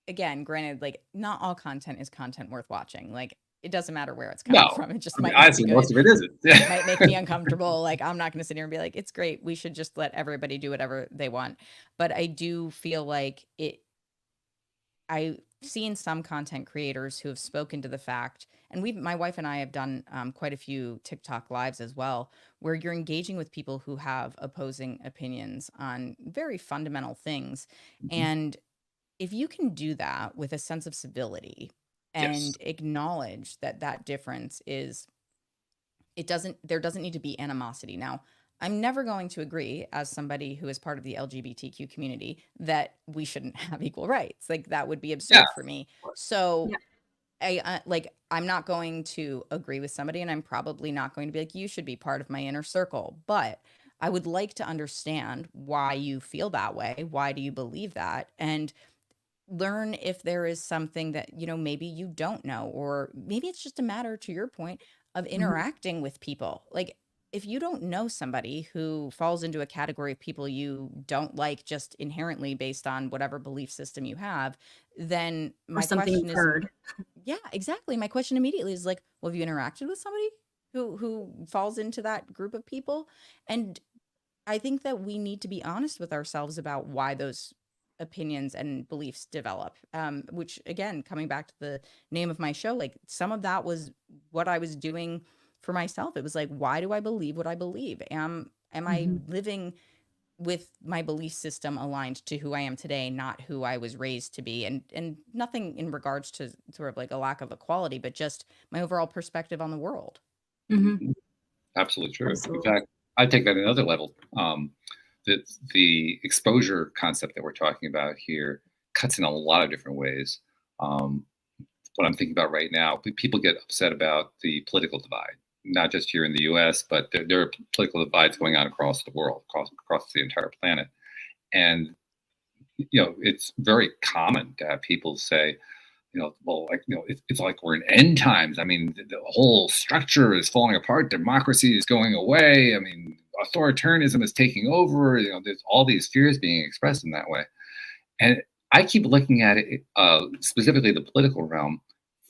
again, granted, like, not all content is content worth watching. Like, it doesn't matter where it's coming No, from. It just I mean, might not be honestly, good. most of it isn't. It might make me uncomfortable. Like, I'm not going to sit here and be like, it's great. We should just let everybody do whatever they want. But I do feel like I've seen some content creators who have spoken to the fact, and my wife and I have done quite a few TikTok lives as well, where you're engaging with people who have opposing opinions on very fundamental things. And if you can do that with a sense of civility Yes. and acknowledge that that difference is, there doesn't need to be animosity. Now, I'm never going to agree, as somebody who is part of the LGBTQ community, that we shouldn't have equal rights. Like, that would be Yeah. absurd for me. So Yeah. I'm not going to agree with somebody, and I'm probably not going to be like, you should be part of my inner circle. But I would like to understand why you feel that way. Why do you believe that? And learn if there is something that, maybe you don't know, or maybe it's just a matter, to your point, of Mhm. interacting with people. Like, if you don't know somebody who falls into a category of people you don't like just inherently based on whatever belief system you have, then Or my something question you've is, heard. yeah, exactly. My question immediately is like, well, have you interacted with somebody who falls into that group of people? And I think that we need to be honest with ourselves about why those opinions and beliefs develop. Which, again, coming back to the name of my show, like, some of that was what I was doing for myself. It was like, why do I believe what I believe? Am I Mhm. living with my belief system aligned to who I am today, not who I was raised to be. And nothing in regards to sort of like a lack of equality, but just my overall perspective on the world. Mm-hmm. Absolutely true. Absolutely. In fact, I take that another level. The exposure concept that we're talking about here cuts in a lot of different ways. What I'm thinking about right now, people get upset about the political divide, not just here in the U.S., but there are political divides going on across the world, across the entire planet. And it's very common to have people say, well, like, it's like we're in end times. I mean, the whole structure is falling apart. Democracy is going away. I mean, authoritarianism is taking over. There's all these fears being expressed in that way. And I keep looking at it, specifically the political realm,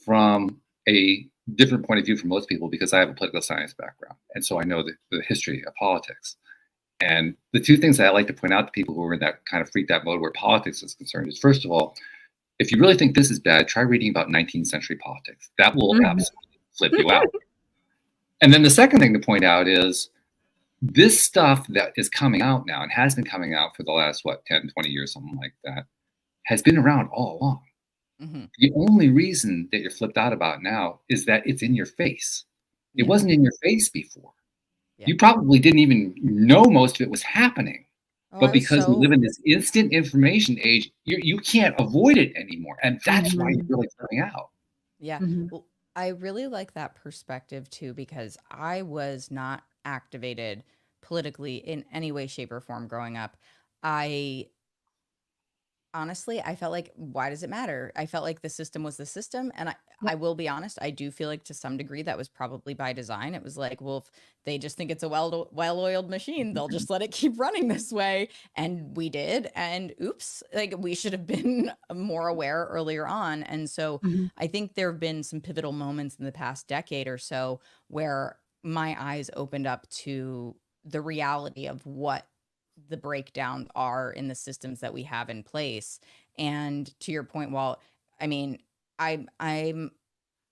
from a different point of view from most people, because I have a political science background. And so I know the history of politics. And the two things that I like to point out to people who are in that kind of freaked out mode where politics is concerned is, first of all, if you really think this is bad, try reading about 19th century politics. That will absolutely flip you out. And then the second thing to point out is this stuff that is coming out now and has been coming out for the last, 10, 20 years, something like that, has been around all along. Mm-hmm. The only reason that you're flipped out about now is that it's in your face. It wasn't in your face before. Yeah. You probably didn't even know most of it was happening. But because we live in this instant information age, you can't avoid it anymore. And that's why you're really coming out. Yeah. Well, I really like that perspective too, because I was not activated politically in any way, shape, or form growing up. Honestly, I felt like, why does it matter? I felt like the system was the system. And I will be honest, I do feel like to some degree that was probably by design. It was like, well, if they just think it's a well-oiled machine, they'll just let it keep running this way. And we did. And oops, like we should have been more aware earlier on. And so I think there have been some pivotal moments in the past decade or so where my eyes opened up to the reality of what the breakdowns are in the systems that we have in place. And to your point, Walt, I mean, I'm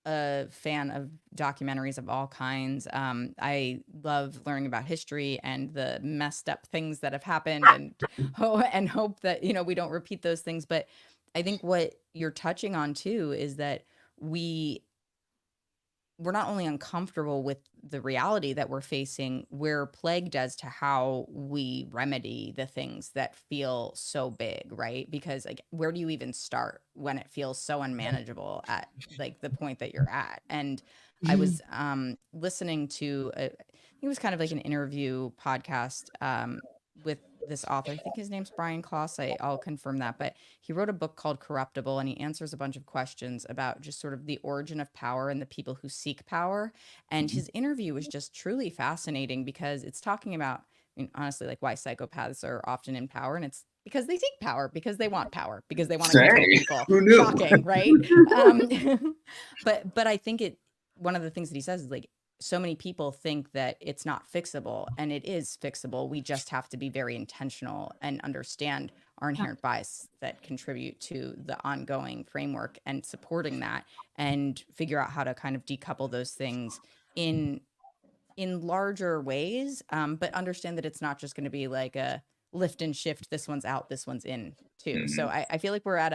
a fan of documentaries of all kinds. I love learning about history and the messed up things that have happened, and hope that, we don't repeat those things. But I think what you're touching on too is that we're not only uncomfortable with the reality that we're facing, we're plagued as to how we remedy the things that feel so big, right? Because like, where do you even start when it feels so unmanageable at like the point that you're at? And I was listening to, it was kind of like an interview podcast with this author. I think his name's Brian Klaus. I'll confirm that, but he wrote a book called Corruptible, and he answers a bunch of questions about just sort of the origin of power and the people who seek power. And his interview was just truly fascinating because it's talking about, I mean, honestly, like why psychopaths are often in power, and it's because they seek power, because they want power, because they want to control people. Who knew? Shocking, right? But I think one of the things that he says is like, so many people think that it's not fixable, and it is fixable. We just have to be very intentional and understand our inherent bias that contribute to the ongoing framework and supporting that, and figure out how to kind of decouple those things in larger ways, but understand that it's not just going to be like a lift and shift. This one's out, this one's in too. So I feel like we're at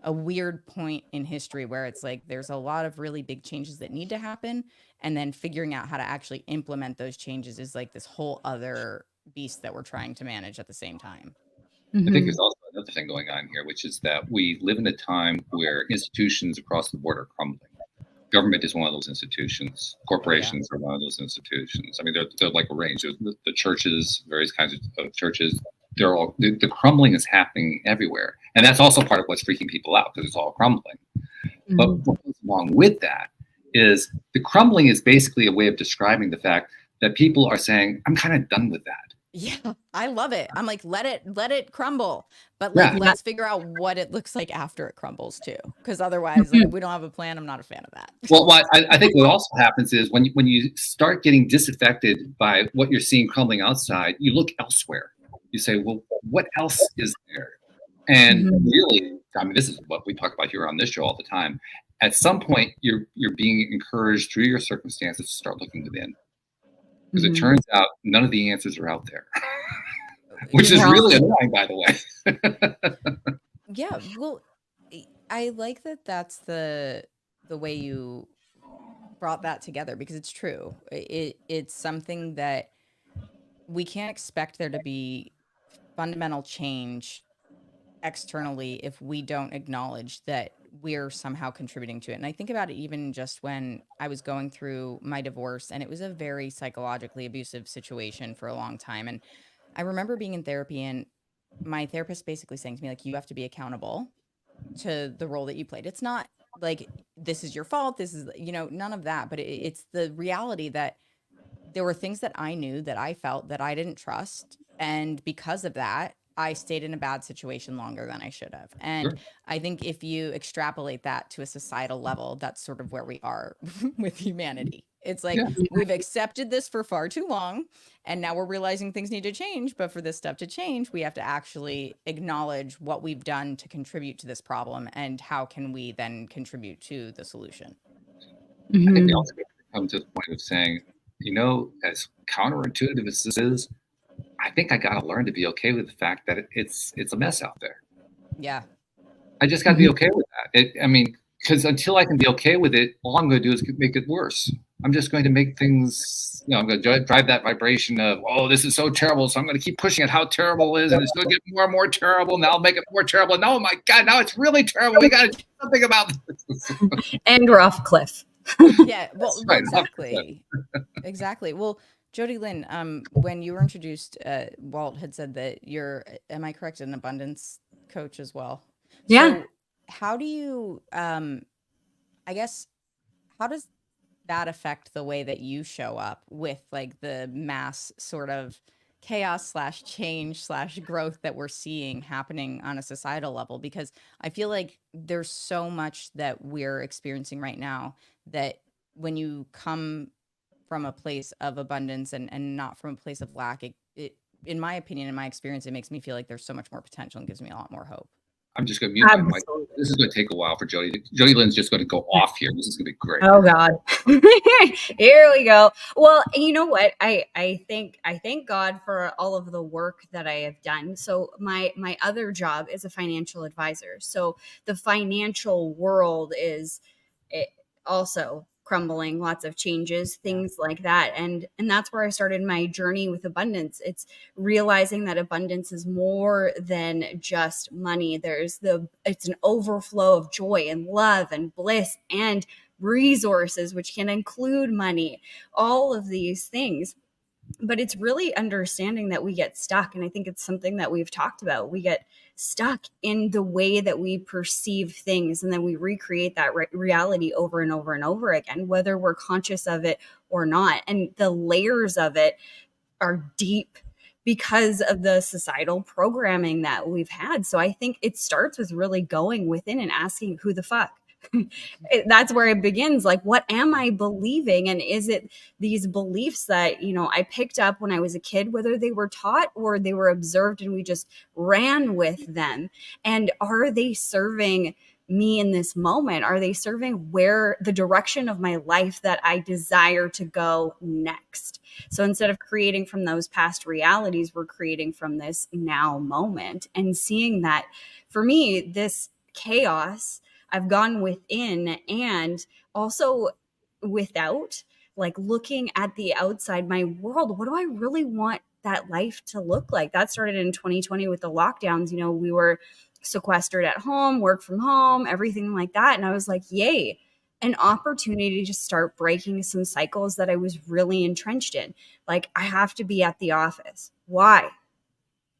a weird point in history where it's like there's a lot of really big changes that need to happen, and then figuring out how to actually implement those changes is like this whole other beast that we're trying to manage at the same time. I think there's also another thing going on here, which is that we live in a time where institutions across the board are crumbling. Government is one of those institutions. Corporations are one of those institutions. I mean, they're like a range. There's the churches, various kinds of churches. The crumbling is happening everywhere. And that's also part of what's freaking people out, because it's all crumbling. But what goes along with that is the crumbling is basically a way of describing the fact that people are saying, I'm kind of done with that. Yeah, I love it. I'm like, let it crumble. But like, let's figure out what it looks like after it crumbles too. Because otherwise, like, if we don't have a plan, I'm not a fan of that. Well, I think what also happens is when you start getting disaffected by what you're seeing crumbling outside, you look elsewhere. You say, well, what else is there? And really, I mean, this is what we talk about here on this show all the time. At some point, you're being encouraged through your circumstances to start looking within. Because it turns out none of the answers are out there. which You're is wrong. really annoying, by the way. Yeah, well, I like that that's the way you brought that together, because it's true. It's something that we can't expect there to be fundamental change externally if we don't acknowledge that we're somehow contributing to it. And I think about it even just when I was going through my divorce, and it was a very psychologically abusive situation for a long time. And I remember being in therapy, and my therapist basically saying to me, like, you have to be accountable to the role that you played. It's not like this is your fault. This is, none of that. But it's the reality that there were things that I knew, that I felt, that I didn't trust. And because of that, I stayed in a bad situation longer than I should have. And Sure. I think if you extrapolate that to a societal level, that's sort of where we are with humanity. It's like, Yeah. we've accepted this for far too long, and now we're realizing things need to change. But for this stuff to change, we have to actually acknowledge what we've done to contribute to this problem, and how can we then contribute to the solution. I think we Mhm. also have to come to the point of saying, as counterintuitive as this is, I think I got to learn to be okay with the fact that it's a mess out there. Yeah. I just got to be okay with that. Because until I can be okay with it, all I'm going to do is make it worse. I'm just going to make things, I'm going to drive that vibration of, oh, this is so terrible. So I'm going to keep pushing it how terrible it is. And it's going to get more and more terrible. Now I'll make it more terrible. And oh my God, now it's really terrible. We got to do something about this. And we're off cliff. Yeah, well, right. exactly. Exactly. Well, Jody Lynn, when you were introduced, Walt had said that you're, am I correct, an abundance coach as well? Yeah. So how do you, I guess, how does that affect the way that you show up with like the mass sort of chaos slash change slash growth that we're seeing happening on a societal level? Because I feel like there's so much that we're experiencing right now that when you come from a place of abundance, and not from a place of lack, it, in my opinion, in my experience, it makes me feel like there's so much more potential and gives me a lot more hope. I'm just going to mute my mic. This is going to take a while for Jody. Jody Lynn's just going to go off here. This is going to be great. Oh God. Here we go. Well, you know what? I thank God for all of the work that I have done. So my other job is a financial advisor. So the financial world is also crumbling, lots of changes, things like that. And that's where I started my journey with abundance. It's realizing that abundance is more than just money. It's an overflow of joy and love and bliss and resources, which can include money, all of these things. But it's really understanding that we get stuck. And I think it's something that we've talked about. We get stuck in the way that we perceive things, and then we recreate that reality over and over and over again, whether we're conscious of it or not. And the layers of it are deep because of the societal programming that we've had. So I think it starts with really going within and asking, who the fuck? That's where it begins. Like, what am I believing? And is it these beliefs that, I picked up when I was a kid, whether they were taught or they were observed and we just ran with them? And are they serving me in this moment? Are they serving where the direction of my life that I desire to go next? So instead of creating from those past realities, we're creating from this now moment, and seeing that for me, this chaos, I've gone within and also without, like looking at the outside, my world. What do I really want that life to look like? That started in 2020 with the lockdowns. We were sequestered at home, work from home, everything like that. And I was like, yay, an opportunity to start breaking some cycles that I was really entrenched in. Like, I have to be at the office. Why?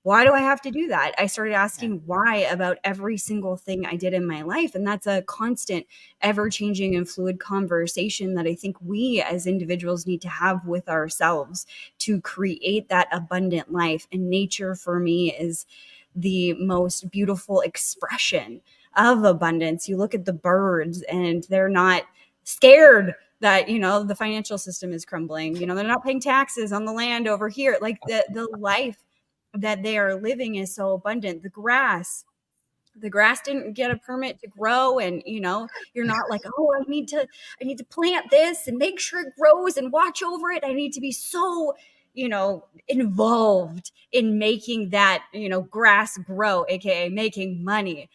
Why do I have to do that? I started asking why about every single thing I did in my life. And that's a constant, ever changing and fluid conversation that I think we as individuals need to have with ourselves to create that abundant life. And nature for me is the most beautiful expression of abundance. You look at the birds and they're not scared that, the financial system is crumbling. They're not paying taxes on the land over here. Like the life that they are living is so abundant. The grass didn't get a permit to grow, and you're not like, oh, I need to plant this and make sure it grows and watch over it. I need to be so involved in making that, grass grow, aka making money.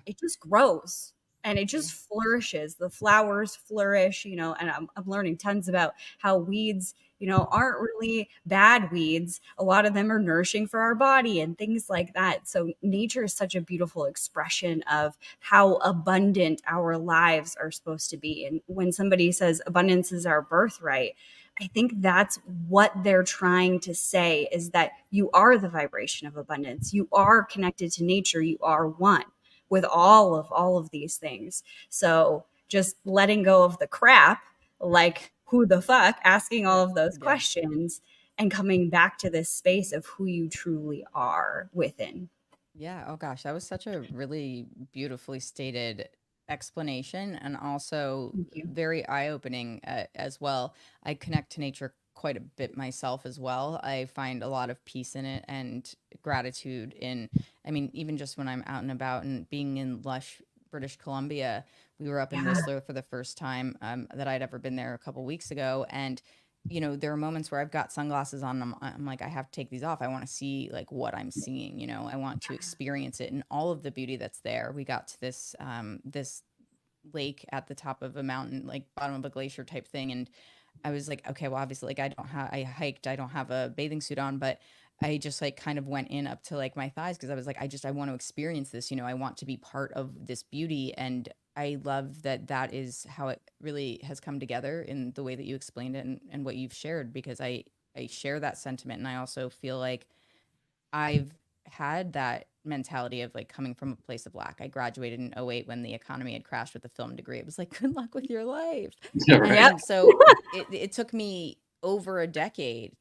It just grows and it just flourishes. The flowers flourish, and I'm learning tons about how weeds, aren't really bad weeds. A lot of them are nourishing for our body and things like that. So nature is such a beautiful expression of how abundant our lives are supposed to be. And when somebody says abundance is our birthright, I think that's what they're trying to say, is that you are the vibration of abundance. You are connected to nature. You are one with all of these things. So just letting go of the crap, like who the fuck, asking all of those questions and coming back to this space of who you truly are within. Yeah. Oh gosh, that was such a really beautifully stated explanation, and also Thank you. very eye-opening as well. I connect to nature quite a bit myself as well. I find a lot of peace in it and gratitude in, I mean, even just when I'm out and about and being in lush British Columbia, we were up in Yeah. Whistler for the first time that I'd ever been there a couple weeks ago, and there are moments where I've got sunglasses on. I'm like, I have to take these off. I want to see like what I'm seeing. I want to experience it and all of the beauty that's there. We got to this lake at the top of a mountain, like bottom of a glacier type thing, and I was like, okay, well, obviously, like I hiked. I don't have a bathing suit on, but I just like kind of went in up to like my thighs because I was like, I want to experience this. I want to be part of this beauty, and I love that that is how it really has come together in the way that you explained it and what you've shared, because I share that sentiment. And I also feel like I've had that mentality of like coming from a place of lack. I graduated in '08 when the economy had crashed with a film degree. It was like, good luck with your life. Yeah, right. Yep. And so it took me over a decade,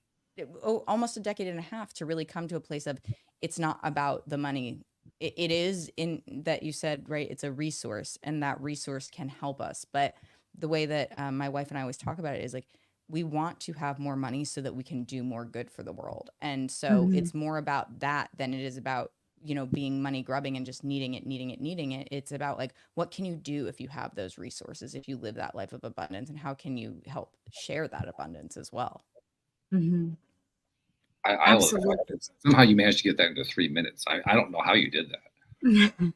almost a decade and a half, to really come to a place of, it's not about the money. It is, in that you said, right, it's a resource, and that resource can help us. But the way that my wife and I always talk about it is like, we want to have more money so that we can do more good for the world. And so Mhm. it's more about that than it is about, being money grubbing and just needing it. It's about like, what can you do if you have those resources, if you live that life of abundance, and how can you help share that abundance as well? Mhm. I love Absolutely. that. Somehow you managed to get that into 3 minutes. I don't know how you did that.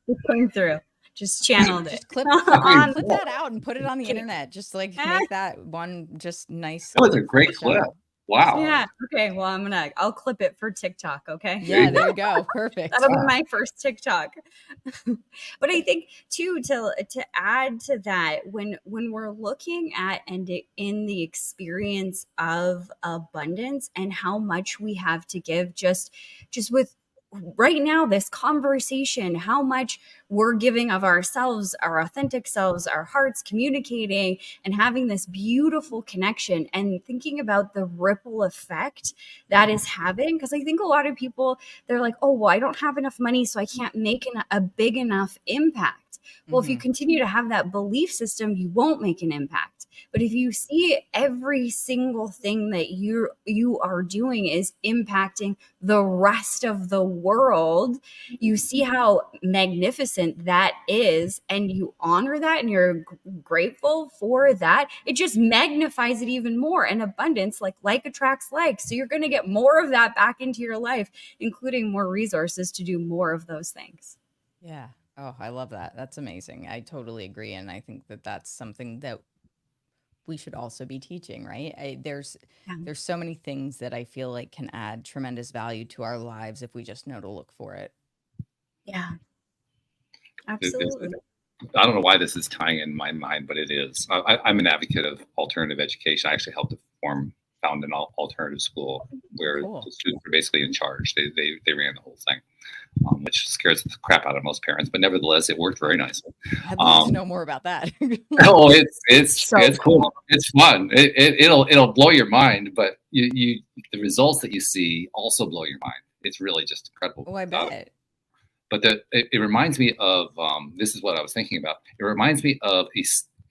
It came through. Just channeled it. Just clip On. that out and put it on the Okay. internet. Just like make that one just nice That was a clip for the great clip. show. Wow. Yeah. Okay. Well, I'll clip it for TikTok. Okay. Yeah, there you go. Perfect. That'll be my first TikTok. But I think too, to add to that, when we're looking at and in the experience of abundance and how much we have to give, just with right now this conversation, how much we're giving of ourselves, our authentic selves, our hearts, communicating and having this beautiful connection, and thinking about the ripple effect that is having. Because I think a lot of people, they're like, oh, well, I don't have enough money, so I can't make a big enough impact. Well, if you continue to have that belief system, you won't make an impact. But if you see every single thing that you are doing is impacting the rest of the world, you see how magnificent that is, and you honor that, and you're grateful for that. It just magnifies it even more. And abundance, like attracts like. So you're going to get more of that back into your life, including more resources to do more of those things. Yeah. Oh, I love that. That's amazing. I totally agree. And I think that that's something that we should also be teaching, right? There's so many things that I feel like can add tremendous value to our lives if we just know to look for it. Yeah, absolutely. I don't know why this is tying in my mind, but it is. I'm an advocate of alternative education. I actually helped to found an alternative school where the students were basically in charge. They ran the whole thing, which scares the crap out of most parents. But nevertheless, it worked very nicely. I'd love to know more about that. Oh, it's So cool. It's fun. It'll blow your mind. But the results that you see also blow your mind. It's really just incredible. Oh, I bet. But it reminds me of, this is what I was thinking about. It reminds me of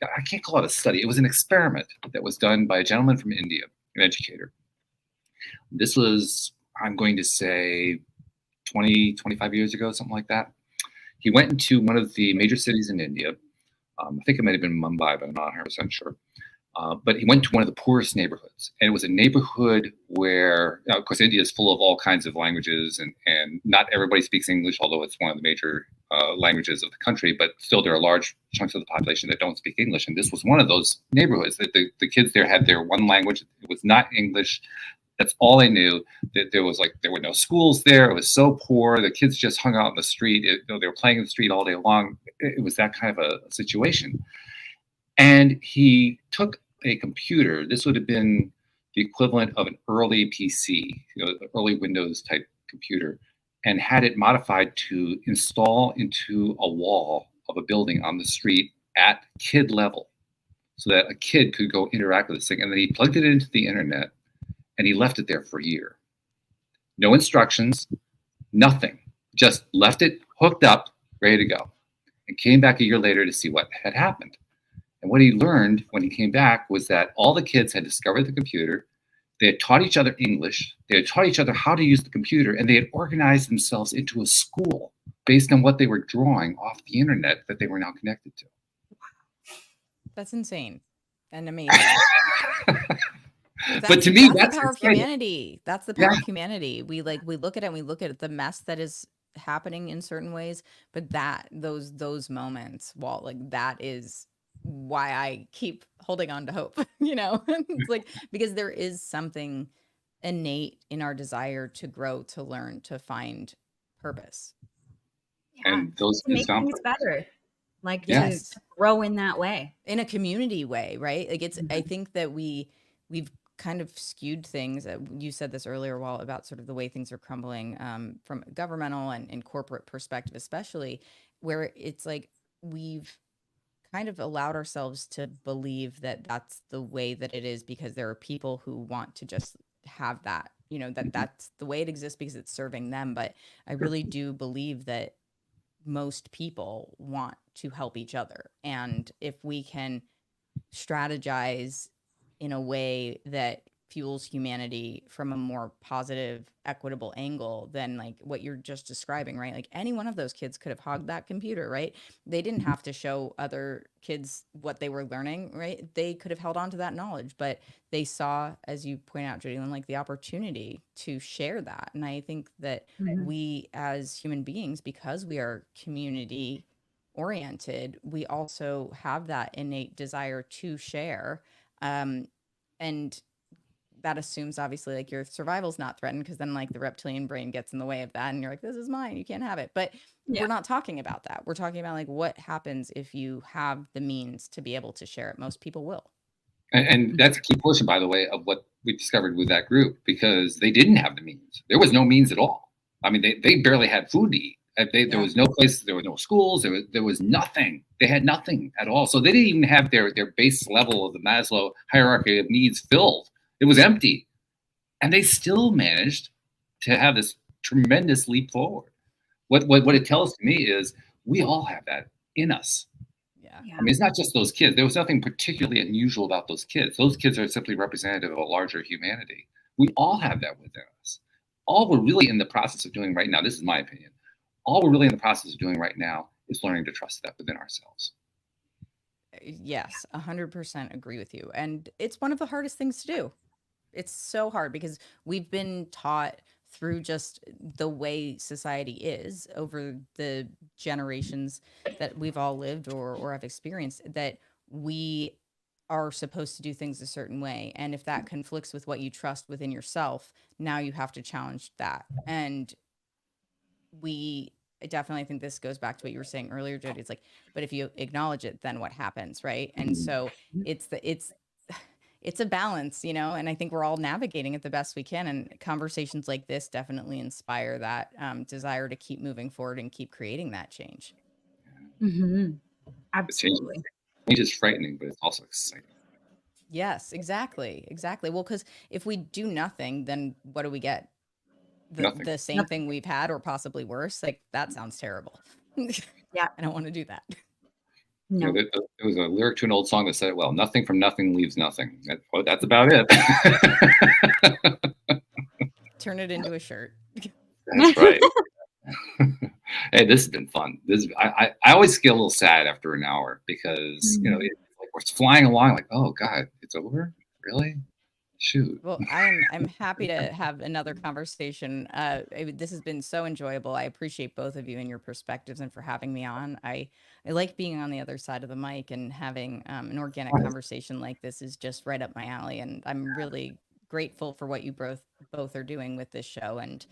I can't call it a study. It was an experiment that was done by a gentleman from India, an educator. This was, I'm going to say 20, 25 years ago, something like that. He went into one of the major cities in India. I think it might have been Mumbai, but I'm not 100% sure. But he went to one of the poorest neighborhoods, and it was a neighborhood where, of course, India is full of all kinds of languages, and not everybody speaks English, although it's one of the major languages of the country. But still, there are large chunks of the population that don't speak English, and this was one of those neighborhoods that the kids there had their one language. It was not English. That's all they knew. That there were no schools there. It was so poor. The kids just hung out in the street. They were playing in the street all day long. It was that kind of a situation. And he took a computer. This would have been the equivalent of an early PC, early Windows type computer, and had it modified to install into a wall of a building on the street at kid level, so that a kid could go interact with this thing. And then he plugged it into the internet, and he left it there for a year. No instructions, nothing. Just left it hooked up, ready to go, and came back a year later to see what had happened. And what he learned when he came back was that all the kids had discovered the computer. They had taught each other English. They had taught each other how to use the computer, and they had organized themselves into a school based on what they were drawing off the internet that they were now connected to. That's insane and amazing. But to me, that's the power of humanity. That's the power of humanity. We look at it and we look at the mess that is happening in certain ways, but those moments, that is why I keep holding on to hope, it's because there is something innate in our desire to grow, to learn, to find purpose. Yeah. And those to make things better, to grow in that way, in a community way, right? I think that we've kind of skewed things. You said this earlier, Walt, about sort of the way things are crumbling from a governmental and corporate perspective, especially, where it's we've kind of allowed ourselves to believe that that's the way that it is because there are people who want to just have that, that's the way it exists because it's serving them. But I really do believe that most people want to help each other. And if we can strategize in a way that fuels humanity from a more positive, equitable angle than what you're just describing, right? Any one of those kids could have hogged that computer, right? They didn't have to show other kids what they were learning, right? They could have held on to that knowledge, but they saw, as you point out, Jody Lynn, the opportunity to share that. And I think that we as human beings, because we are community oriented, we also have that innate desire to share. And that assumes obviously your survival's not threatened, because then the reptilian brain gets in the way of that and you're this is mine, you can't have it. But we're not talking about that. We're talking about what happens if you have the means to be able to share it. Most people will. And that's a key portion, by the way, of what we discovered with that group, because they didn't have the means. There was no means at all. I mean, they barely had food to eat. There was no place, there were no schools, there was nothing. They had nothing at all. So they didn't even have their base level of the Maslow hierarchy of needs filled. It was empty. And they still managed to have this tremendous leap forward. What it tells to me is we all have that in us. Yeah. I mean, it's not just those kids. There was nothing particularly unusual about those kids. Those kids are simply representative of a larger humanity. We all have that within us. All we're really in the process of doing right now, this is my opinion, all we're really in the process of doing right now is learning to trust that within ourselves. Yes, 100% agree with you. And it's one of the hardest things to do. It's so hard because we've been taught through just the way society is over the generations that we've all lived or have experienced, that we are supposed to do things a certain way. And if that conflicts with what you trust within yourself, now you have to challenge that. And I definitely think this goes back to what you were saying earlier, Jody. It's but if you acknowledge it, then what happens, right? And so it's a balance, and I think we're all navigating it the best we can. And conversations like this definitely inspire that desire to keep moving forward and keep creating that change. Mm-hmm. Absolutely. Change is frightening, but it's also exciting. Yes, exactly. Well, because if we do nothing, then what do we get? The same thing we've had, or possibly worse. That sounds terrible. Yeah, I don't want to do that. No. There was a lyric to an old song that said, well, nothing from nothing leaves nothing. That's about it. Turn it into a shirt. That's right. Hey, this has been fun. I always get a little sad after an hour because, it's we're flying along oh God, It's over? Really? Shoot. Well, I'm happy to have another conversation. This has been so enjoyable. I appreciate both of you and your perspectives, and for having me on. I like being on the other side of the mic, and having an organic conversation like this is just right up my alley. And I'm really grateful for what you both are doing with this show and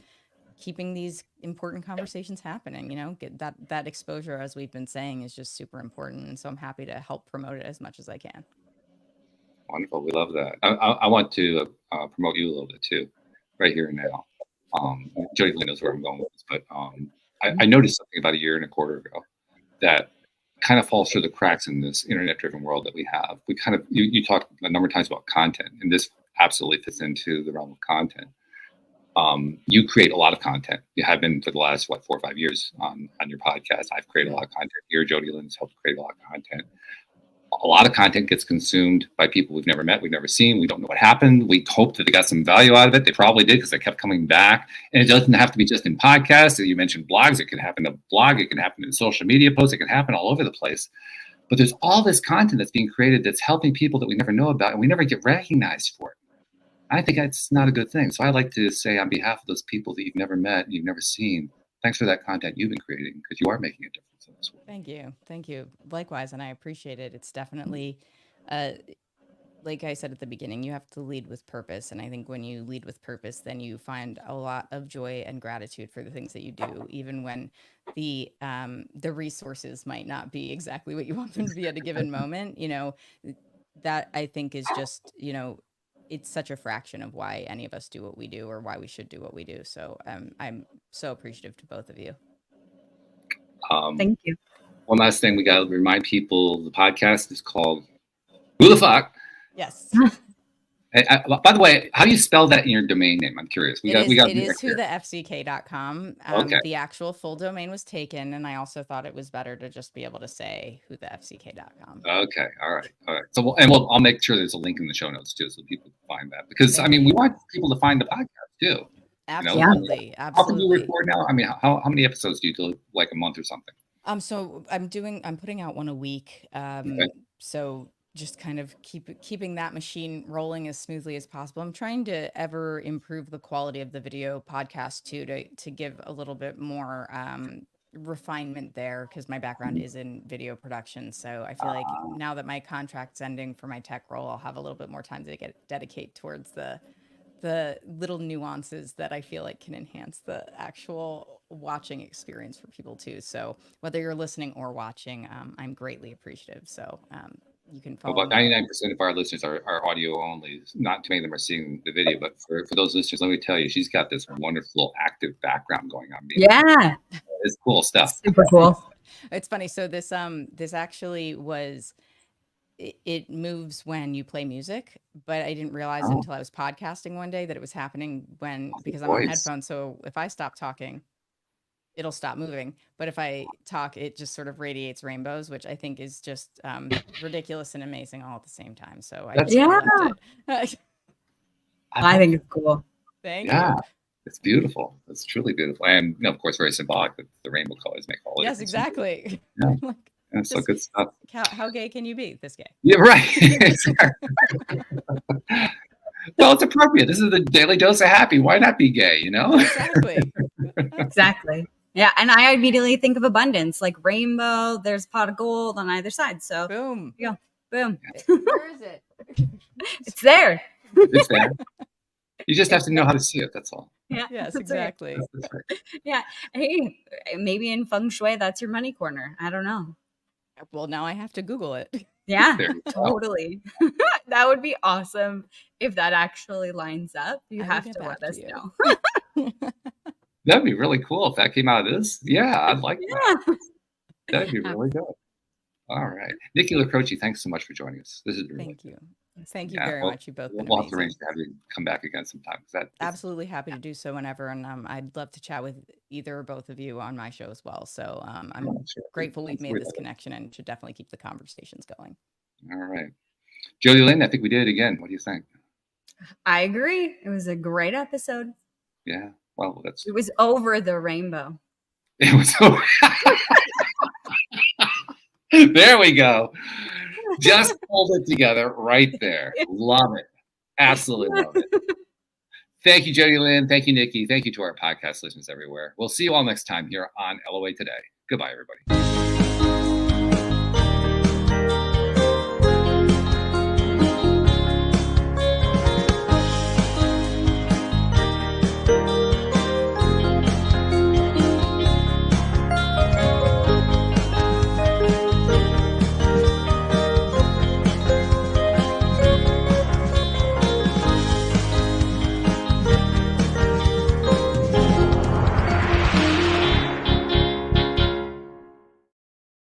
keeping these important conversations happening. Get that exposure, as we've been saying, is just super important. And so I'm happy to help promote it as much as I can. Wonderful. We love that. I want to promote you a little bit too, right here and now. Jody Lynn knows where I'm going with this, but I noticed something about 1.25 years ago that kind of falls through the cracks in this internet-driven world that we have. We kind of, you talked a number of times about content, and this absolutely fits into the realm of content. You create a lot of content. You have been for the last, 4 or 5 years on your podcast. I've created a lot of content here. Jody Lynn's helped create a lot of content. A lot of content gets consumed by people we've never met, we've never seen. We don't know what happened. We hope that they got some value out of it. They probably did, because they kept coming back. And it doesn't have to be just in podcasts. You mentioned blogs. It can happen in a blog. It can happen in social media posts. It can happen all over the place. But there's all this content that's being created that's helping people that we never know about, and we never get recognized for it. I think that's not a good thing. So I like to say, on behalf of those people that you've never met, you've never seen, thanks for that content you've been creating, because you are making a difference in this world. Thank you. Likewise, and I appreciate it. It's definitely, like I said at the beginning, you have to lead with purpose. And I think when you lead with purpose, then you find a lot of joy and gratitude for the things that you do, even when the resources might not be exactly what you want them to be at a given moment. That I think is just, it's such a fraction of why any of us do what we do, or why we should do what we do. So I'm so appreciative to both of you. Thank you. One last thing, we got to remind people, the podcast is called Who the Fuck? Yes. Hey, by the way, how do you spell that in your domain name? I'm curious. It is whothefck.com. Okay. The actual full domain was taken, and I also thought it was better to just be able to say whothefck.com. Okay. All right. So I'll make sure there's a link in the show notes too, so people can find that, because we want people to find the podcast too. Absolutely. How can you record now? I mean, how many episodes do you do? Like a month or something? So I'm putting out one a week. Okay. So just kind of keeping that machine rolling as smoothly as possible. I'm trying to ever improve the quality of the video podcast too, to give a little bit more refinement there, because my background is in video production. So I feel like now that my contract's ending for my tech role, I'll have a little bit more time to dedicate towards the little nuances that I feel like can enhance the actual watching experience for people too. So whether you're listening or watching, I'm greatly appreciative. So you can follow. About 99% of our listeners are audio only. Not too many of them are seeing the video, but for those listeners, let me tell you, she's got this wonderful active background going on. Yeah, it's cool stuff. Super cool. It's funny. So this actually was. It moves when you play music, but I didn't realize until I was podcasting one day that it was happening because I'm on headphones. So if I stop talking, it'll stop moving. But if I talk, it just sort of radiates rainbows, which I think is just ridiculous and amazing all at the same time. So I think it's cool. Thank you. It's beautiful. It's truly beautiful. And of course, very symbolic that the rainbow colors make all the difference. Yes, exactly. Yeah. That's so good stuff. How gay can you be? This gay? Yeah, right. Well, it's appropriate. This is the Daily Dose of Happy. Why not be gay? Exactly. Exactly. Yeah, and I immediately think of abundance, like rainbow. There's a pot of gold on either side. So boom. Yeah, boom. Where is it? It's there. It's there. You just have to know how to see it. That's all. Yeah. Yes, exactly. Right. Yeah. Hey, maybe in feng shui, that's your money corner. I don't know. Well, now I have to Google it. Yeah, totally. That would be awesome if that actually lines up. You have to let us know. That'd be really cool if that came out of this. Yeah, I'd like that. That'd be really good. All right. Nikki LaCroce, thanks so much for joining us. This is really Thank you. Thank you very much. You both been we'll have to arrange to have you come back again sometime. Absolutely happy to do so whenever. And I'd love to chat with either or both of you on my show as well. So I'm grateful we've made this connection, and should definitely keep the conversations going. All right. Jody Lynn, I think we did it again. What do you think? I agree. It was a great episode. Yeah. Well, it was over the rainbow. It was over. There we go. Just pulled it together right there. Love it. Absolutely love it. Thank you, Jody Lynn. Thank you, Nikki. Thank you to our podcast listeners everywhere. We'll see you all next time here on LOA Today. Goodbye, everybody.